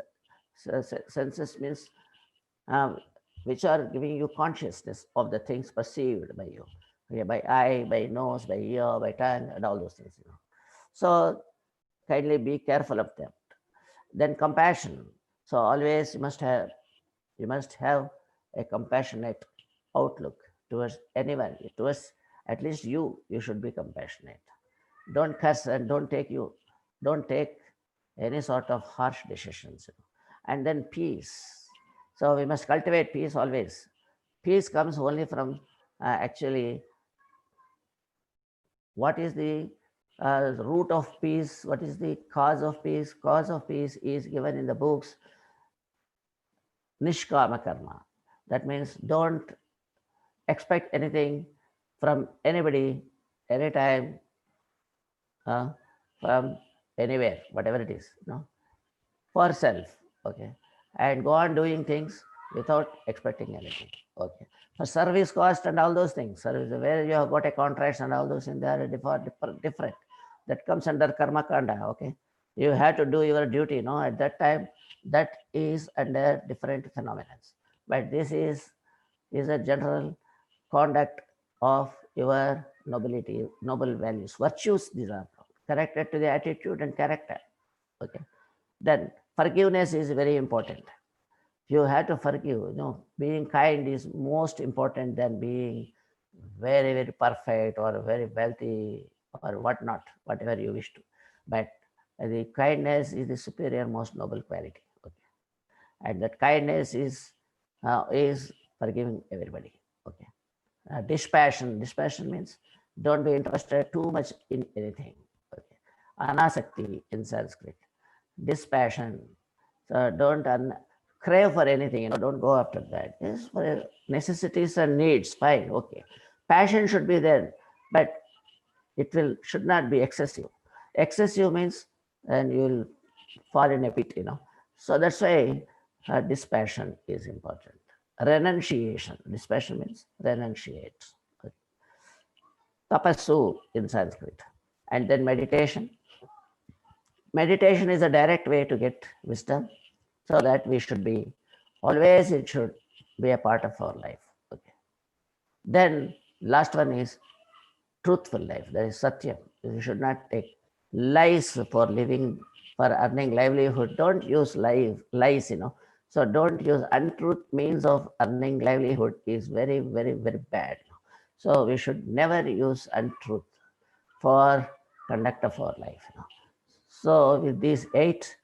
senses means um, which are giving you consciousness of the things perceived by you. Okay, by eye, by nose, by ear, by tongue, and all those things. So kindly be careful of them. Then compassion. So always you must have a compassionate outlook towards anyone, towards at least you should be compassionate. Don't curse, and don't take any sort of harsh decisions. And then peace. So we must cultivate peace always. Peace comes only from actually, what is the root of peace? What is the cause of peace? Cause of peace is given in the books nishkama karma. That means don't expect anything from anybody, anytime, uh, from anywhere, whatever it is, for self. Okay, and go on doing things without expecting anything. Okay, for service cost and all those things, service where you have got a contract and all those things, they are different. That comes under karma kanda. Okay, you have to do your duty, at that time. That is under different phenomena, but this is a general conduct of your nobility, noble values, virtues. These are connected to the attitude and character. Okay, then forgiveness is very important. You have to forgive. Being kind is most important than being very, very perfect or very wealthy or whatnot, whatever you wish to. But the kindness is the superior, most noble quality. Okay, and that kindness is forgiving everybody. Okay, dispassion means don't be interested too much in anything. Okay, anasakti in Sanskrit, dispassion. So don't crave for anything. Don't go after that. Yes, for necessities and needs, fine, okay. Passion should be there, but it should not be excessive. Excessive means then you will fall in a pit. So that's why dispassion is important. Renunciation. Dispassion means renunciate. Tapassu in Sanskrit. And then meditation. Meditation is a direct way to get wisdom, so that we should be always, it should be a part of our life. Okay. Then last one is truthful life. That is satyam. You should not take lies for living, for earning livelihood. Don't use lies. So don't use untruth means of earning livelihood is very, very, very bad. So we should never use untruth for conduct of our life. So with these 8,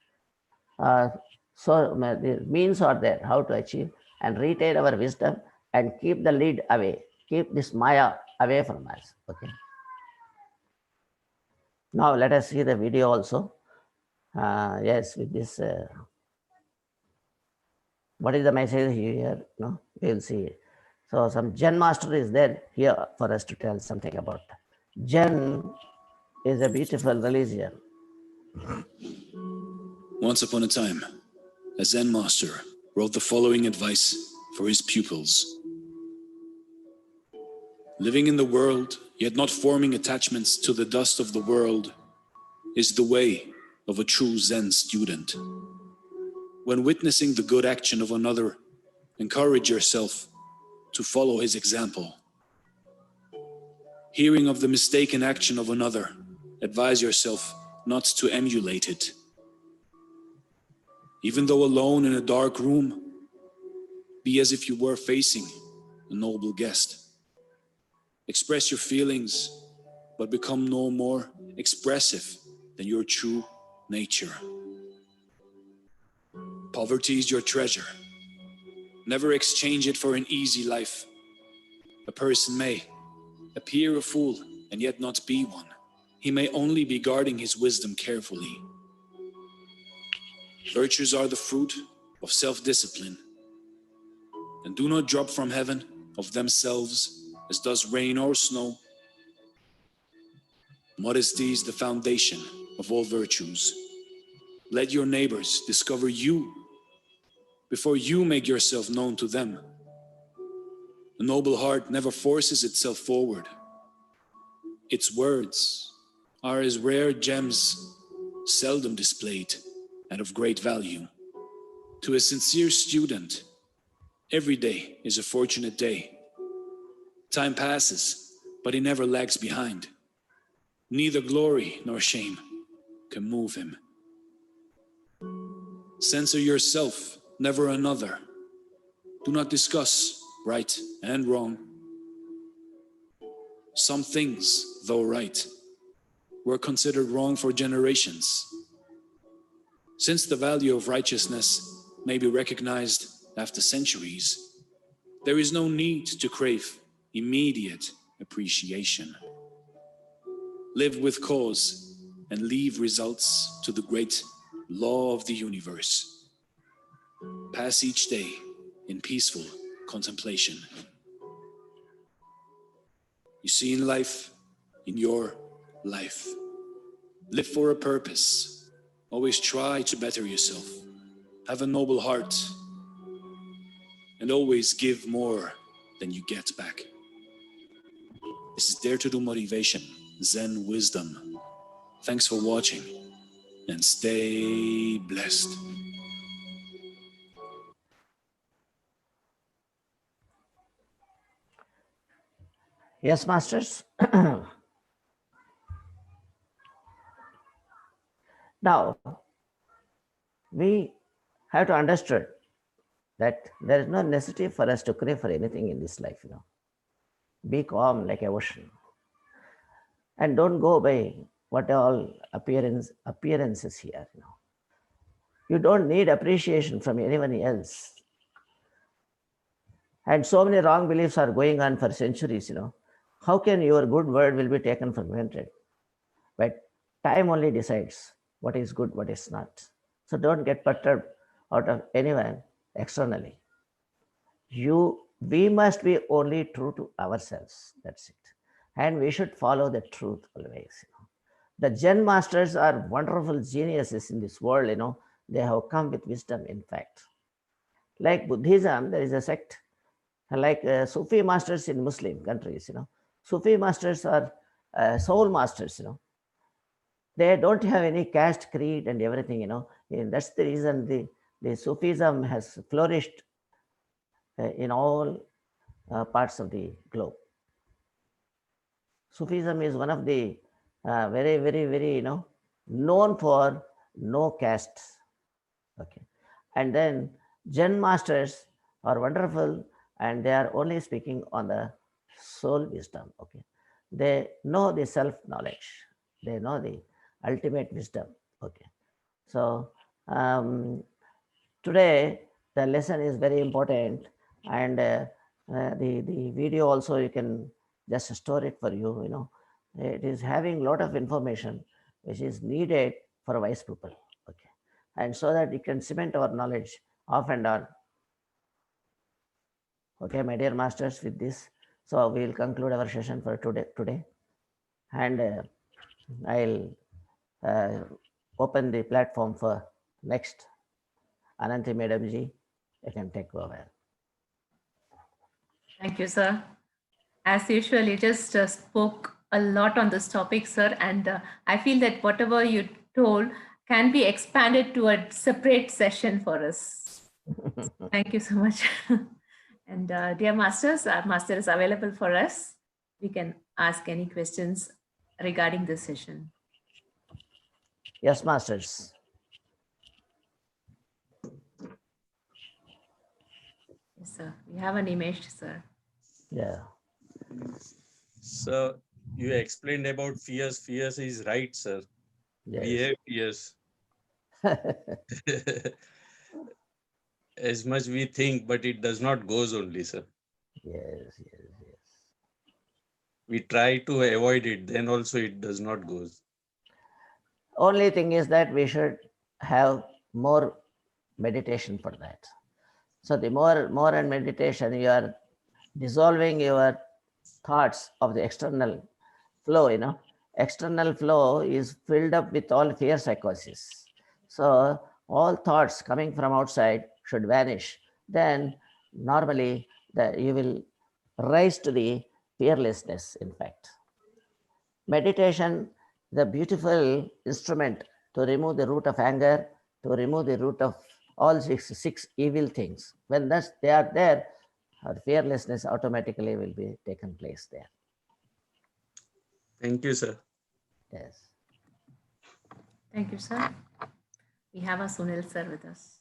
so the means are there how to achieve and retain our wisdom and keep the lead away, keep this Maya away from us. Okay. Now let us see the video also. Yes, with this, what is the message here? No, we will see. So some Zen master is there here for us to tell something about. Zen is a beautiful religion. Once upon a time, a Zen master wrote the following advice for his pupils. Living in the world, yet not forming attachments to the dust of the world, is the way of a true Zen student. When witnessing the good action of another, encourage yourself to follow his example. Hearing of the mistaken action of another, advise yourself not to emulate it. Even though alone in a dark room, be as if you were facing a noble guest. Express your feelings, but become no more expressive than your true nature. Poverty is your treasure. Never exchange it for an easy life. A person may appear a fool and yet not be one. He may only be guarding his wisdom carefully. Virtues are the fruit of self-discipline, and do not drop from heaven of themselves as does rain or snow. Modesty is the foundation of all virtues. Let your neighbors discover you before you make yourself known to them. A noble heart never forces itself forward. Its words are as rare gems, seldom displayed and of great value. To a sincere student, every day is a fortunate day. Time passes, but he never lags behind. Neither glory nor shame can move him. Censor yourself, never another. Do not discuss right and wrong. Some things, though right, were considered wrong for generations. Since the value of righteousness may be recognized after centuries, there is no need to crave immediate appreciation. Live with cause and leave results to the great law of the universe. Pass each day in peaceful contemplation. You see in life, in your life. Live for a purpose. Always try to better yourself. Have a noble heart. And always give more than you get back. This is Dare to Do Motivation, Zen Wisdom. Thanks for watching and stay blessed. Yes, masters. Now, we have to understand that there is no necessity for us to crave for anything in this life. Be calm like an ocean, and don't go by what all appearances here. You don't need appreciation from anyone else. And so many wrong beliefs are going on for centuries. How can your good word will be taken for granted? But time only decides what is good, what is not. So don't get perturbed out of anyone externally. We must be only true to ourselves. That's it. And we should follow the truth always. The Zen masters are wonderful geniuses in this world. They have come with wisdom, in fact. Like Buddhism, there is a sect, like Sufi masters in Muslim countries, Sufi masters are soul masters, They don't have any caste, creed, and everything, And that's the reason the Sufism has flourished in all parts of the globe. Sufism is one of the very, very, very, known for no castes. Okay. And then Zen masters are wonderful and they are only speaking on the soul wisdom. Okay. They know the self knowledge, they know the ultimate wisdom. Okay. So today the lesson is very important, and the video also you can just store it for you. It is having a lot of information which is needed for wise people. Okay, and so that you can cement our knowledge off and on. Okay, my dear masters, with this, so we will conclude our session for today, and I'll uh, open the platform for next. Ananti Madam Ji, you can take over. Thank you, sir. As usual, you just spoke a lot on this topic, sir, and I feel that whatever you told can be expanded to a separate session for us. Thank you so much. And dear masters, our master is available for us. We can ask any questions regarding this session. Yes, masters. Yes, sir. We have an image, sir. Yeah. So you explained about fears. Fears is right, sir. Yes. We have fears. As much we think, but it does not goes only, sir. Yes. We try to avoid it, then also it does not goes. Only thing is that we should have more meditation for that. So the more and meditation, you are dissolving your thoughts of the external flow. External flow is filled up with all fear psychosis. So all thoughts coming from outside should vanish. Then normally you will rise to the fearlessness, in fact. Meditation is a beautiful instrument to remove the root of anger, to remove the root of all six evil things. When they are there, our fearlessness automatically will be taken place there. Thank you, sir. Yes. Thank you, sir. We have a Sunil sir with us.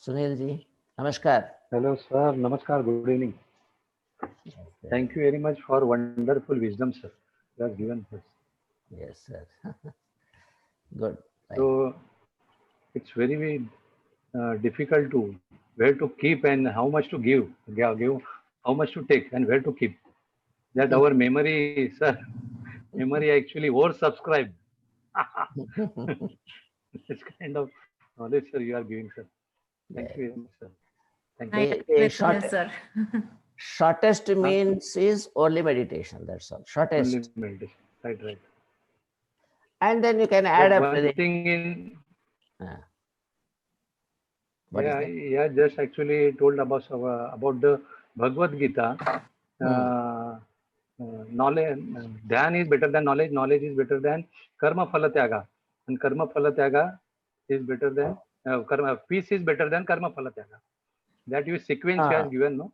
Sunil ji, namaskar. Hello, sir. Namaskar. Good evening. Okay. Thank you very much for wonderful wisdom, sir. You have given us. Yes, sir. Good. Right. So it's very difficult to where to keep and how much to give, how much to take and where to keep. That our memory, sir, memory actually oversubscribed. This kind of knowledge, sir, you are giving, sir. Thank you very much, sir. Thank you. The Sir. shortest means is only meditation. That's all. Shortest. Only meditation. Right. And then you can But add up one to the. thing in What is that? yeah, just actually told about the Bhagavad Gita. Knowledge, dhyan is better than knowledge. Knowledge is better than karma phala tyaga, and karma phala tyaga is better than peace is better than karma phala tyaga. That you sequence you has given, no?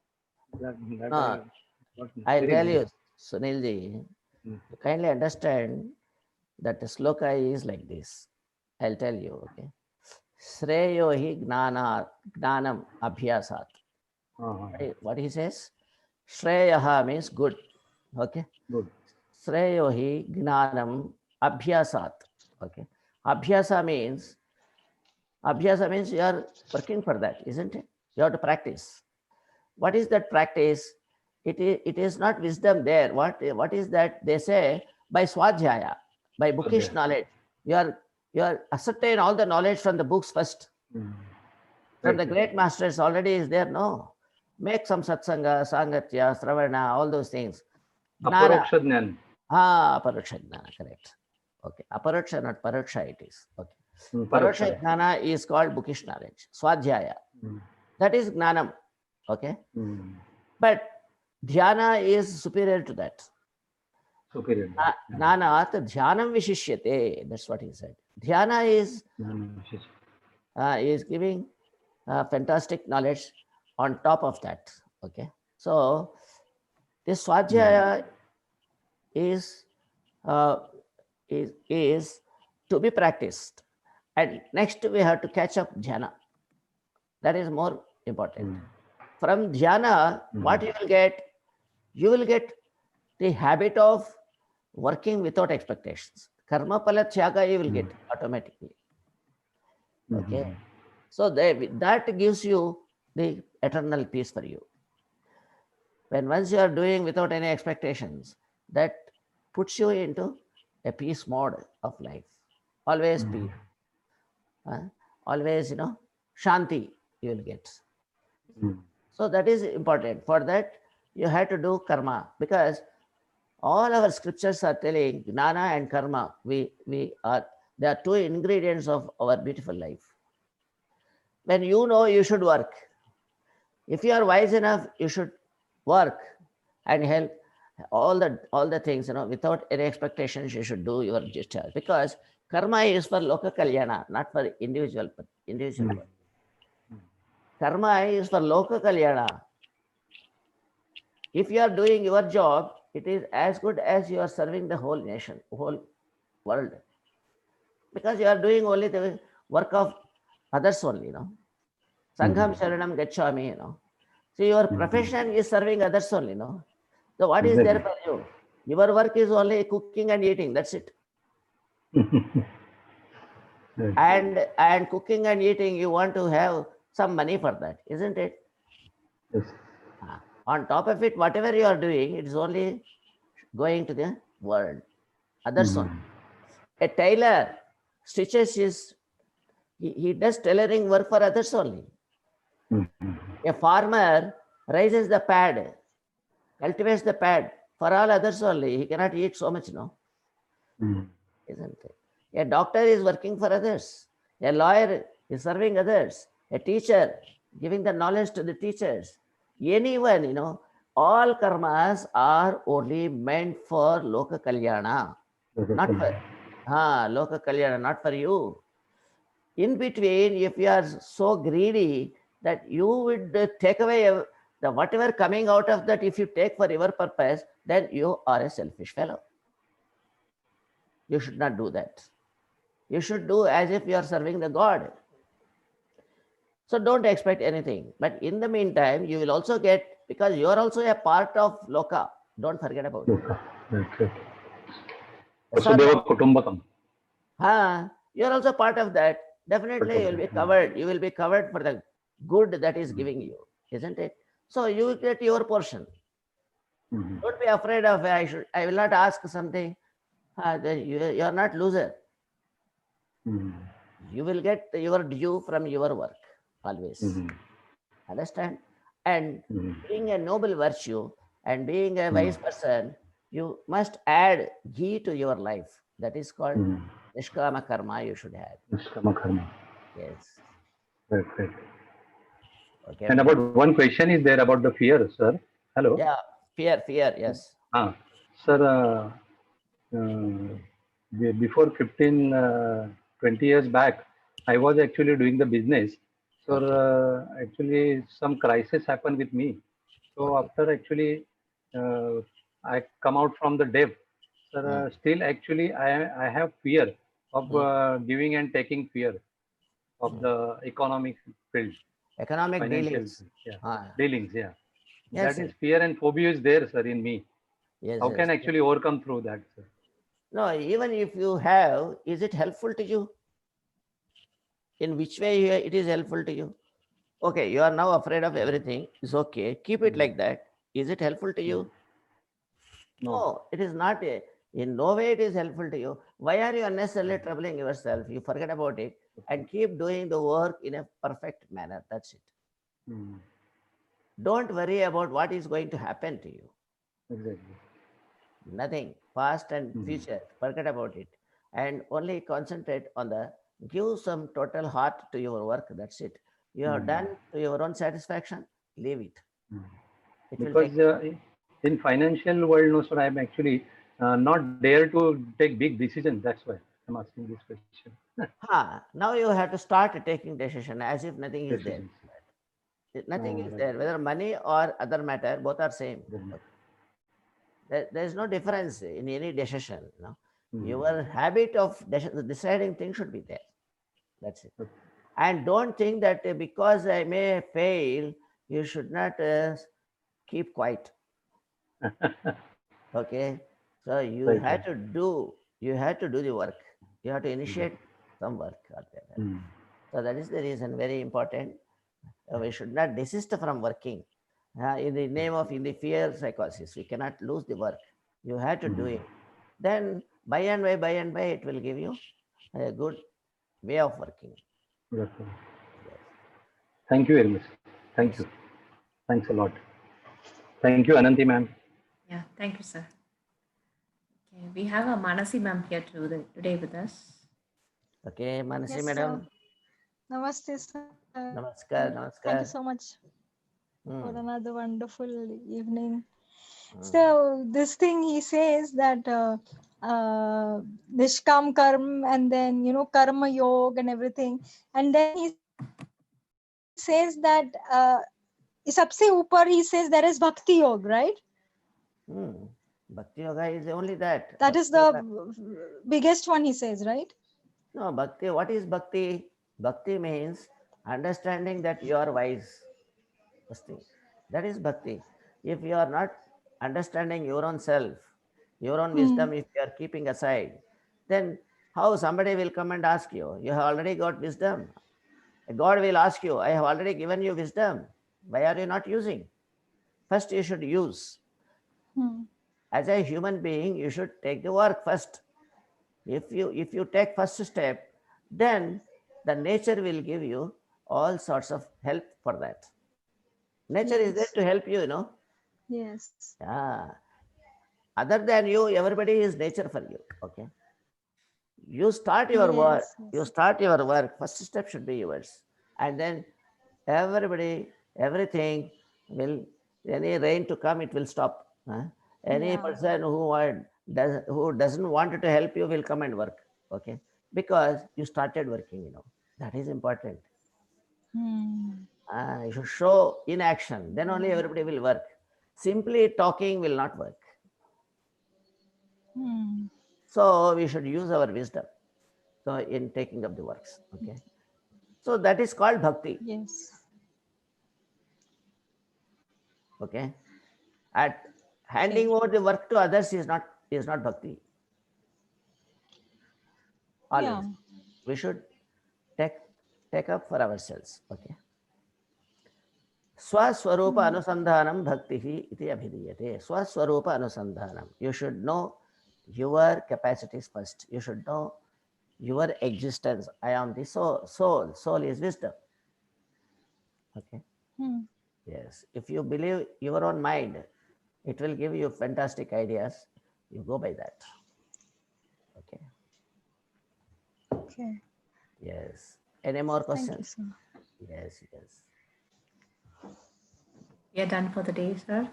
I'll tell you, Sunilji, kindly understand that the sloka is like this. I'll tell you, okay. Shreyo hi gnanam abhyasat. What he says? Shreyaha means good. Okay. Good. Shreyo hi gnanam abhyasat. Okay. Abhyasa means you are working for that, isn't it? You have to practice. What is that practice? It is not wisdom there. What is that? They say by swadhyaya, by bookish knowledge. You are ascertain all the knowledge from the books first. From the great masters already is there. No, make some satsanga, sangatya, sravana, all those things. Aparoksha jnana. Aparoksha jnana, correct. Okay, aparoksha, not paroksha it is. Okay. Parosha Paroksha. Jnana is called bookish knowledge. Swadhyaya. Mm. That is Gnanam. Okay. Mm. But Dhyana is superior to that. Superior. Gnanat Dhyanam Vishishyate. That's what he said. Dhyana is giving fantastic knowledge on top of that. Okay. So this Swadhyaya is, uh, is to be practiced. And next we have to catch up Dhyana. That is more important. From Dhyana, what you will get? You will get the habit of working without expectations. Karma pala tyaga you will get automatically. Okay. So that gives you the eternal peace for you. When once you are doing without any expectations, that puts you into a peace mode of life. Always peace. Always, shanti you will get. So that is important. For that, you have to do karma, because all our scriptures are telling gnana and karma. They are two ingredients of our beautiful life. When you know you should work, if you are wise enough, you should work and help all the things, without any expectations. You should do your discharge, because karma is for loka kalyana, not for individual. Karma is for loka kalyana. If you are doing your job, it is as good as you are serving the whole nation, whole world, because you are doing only the work of others only. Sangham Sharanam Gachami. So your profession is serving others only. So what is there for you? Your work is only cooking and eating. That's it. And cooking and eating, you want to have some money for that, isn't it? Yes. On top of it, whatever you are doing, it is only going to the world, others only. A tailor stitches he does tailoring work for others only. A farmer raises the pad, cultivates the pad for all others only. He cannot eat so much, isn't it? A doctor is working for others. A lawyer is serving others. A teacher giving the knowledge to the teachers. Anyone, all karmas are only meant for loka kalyana, not for loka kalyana, not for you. In between, if you are so greedy that you would take away the whatever coming out of that, if you take for your purpose, then you are a selfish fellow. You should not do that. You should do as if you are serving the God. So don't expect anything. But in the meantime, you will also get, because you are also a part of Loka. Don't forget about it. Okay. Yes or Vasudhaiva no? Kutumbakam. You are also part of that. Definitely you will be covered. You will be covered for the good that is giving you, isn't it? So you will get your portion. Don't be afraid of I will not ask something. Then you are not loser. You will get your due from your work always. Understand? And being a noble virtue and being a wise person, you must add ghee to your life. That is called nishkama karma you should have. Nishkama karma. Yes. Right. Okay. And about one question is there about the fear, sir. Hello. Yeah, fear, yes. Sir, before 15, 20 years back, I was actually doing the business. So actually some crisis happened with me. So after actually I come out from the debt, sir, still actually I have fear of giving and taking fear of the economic field, Economic financial dealings. dealings. Yeah. Yes, That is fear and phobia is there, sir, in me. yes. How can actually overcome through that, sir? No, even if you have, is it helpful to you? In which way it is helpful to you? Okay, you are now afraid of everything. It's okay. Keep it like that. Is it helpful to you? No, it is not. In no way it is helpful to you. Why are you unnecessarily troubling yourself? You forget about it and keep doing the work in a perfect manner. That's it. Don't worry about what is going to happen to you. Exactly. Nothing. Past and future. Forget about it. And only concentrate on the Give some total heart to your work. That's it. You have done to your own satisfaction, leave it. It will take. Because in financial world, no, sir, I'm actually not dare to take big decisions. That's why I'm asking this question. Now you have to start taking decision as if nothing is there. Decisions. Nothing is Right. there. Whether money or other matter, both are same. Then, There is no difference in any decision. No? mm, Your habit of deciding things should be there. That's it. Okay. And don't think that because I may fail, you should not keep quiet. Okay. So you Right, have right. to do. You have to do the work. You have to initiate some work. Mm, So that is the reason. Very important. We should not desist from working. In the name of in the fear psychosis, we cannot lose the work. You have to do it. Then by and by, it will give you a good way of working. Right. Yes. Thank you very much. Thank Yes. you. Thanks a lot. Thank you, Ananti ma'am. Yeah, thank you, sir. Okay, we have a Manasi ma'am here today with us. Okay, Manasi Yes, madam. sir. Namaste, sir. Namaskar, Thank you namaskar. so much for Hmm. another wonderful evening. Hmm. So this thing he says that Nishkam Karm and then Karma Yoga and everything, and then he says that सबसे ऊपर he says there is Bhakti Yoga, right? Hmm. Bhakti yoga is only that. That is Bhakti yoga. the biggest one, he says, right? No, bhakti. What is bhakti? Bhakti means understanding that you are wise. First thing. That is bhakti. If you are not understanding your own self, your own wisdom, if you are keeping aside, then how somebody will come and ask you? You have already got wisdom. God will ask you, I have already given you wisdom. Why are you not using? First, you should use. As a human being, you should take the work first. If you take first step, then the nature will give you all sorts of help for that. Nature is there Yes. to help you, you know. Yes. Yeah. Other than you, everybody is nature for you. Okay. You start your work. Yes. You start your work. First step should be yours, and then everybody, everything will. Any rain to come, it will stop. Huh? Any Yeah. person who doesn't want to help you will come and work. Okay, because you started working. You know that is important. You should show in action. Then only everybody will work. Simply talking will not work. So we should use our wisdom. So in taking up the works. Okay. So that is called bhakti. Yes. Okay. At handing over the work to others is not bhakti. Always. Yeah. We should take up for ourselves. Okay. Swaswarupa anusandhanam bhakti iti abhidiyate. Swaswarupa anusandhanam. You should know your capacities first. You should know your existence. I am the soul. Soul is wisdom. Okay. Yes. If you believe your own mind, it will give you fantastic ideas. You go by that. Okay. Okay. Yes. Any more Thank you, questions? sir. Yes. We are done for the day, sir.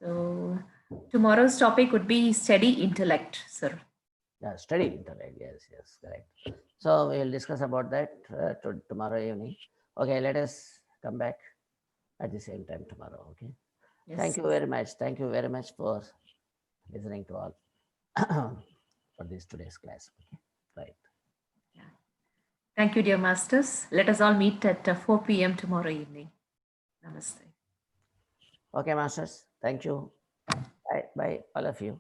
So tomorrow's topic would be steady intellect, sir. Yeah, study intellect. Yes, correct. So we'll discuss about that tomorrow evening. Okay, let us come back at the same time tomorrow. Okay. Yes. Thank you very much. Thank you very much for listening to all for this today's class. Okay. Right. Yeah. Thank you, dear masters. Let us all meet at 4 p.m. tomorrow evening. Namaste. Okay, masters. Thank you. Bye, all of you.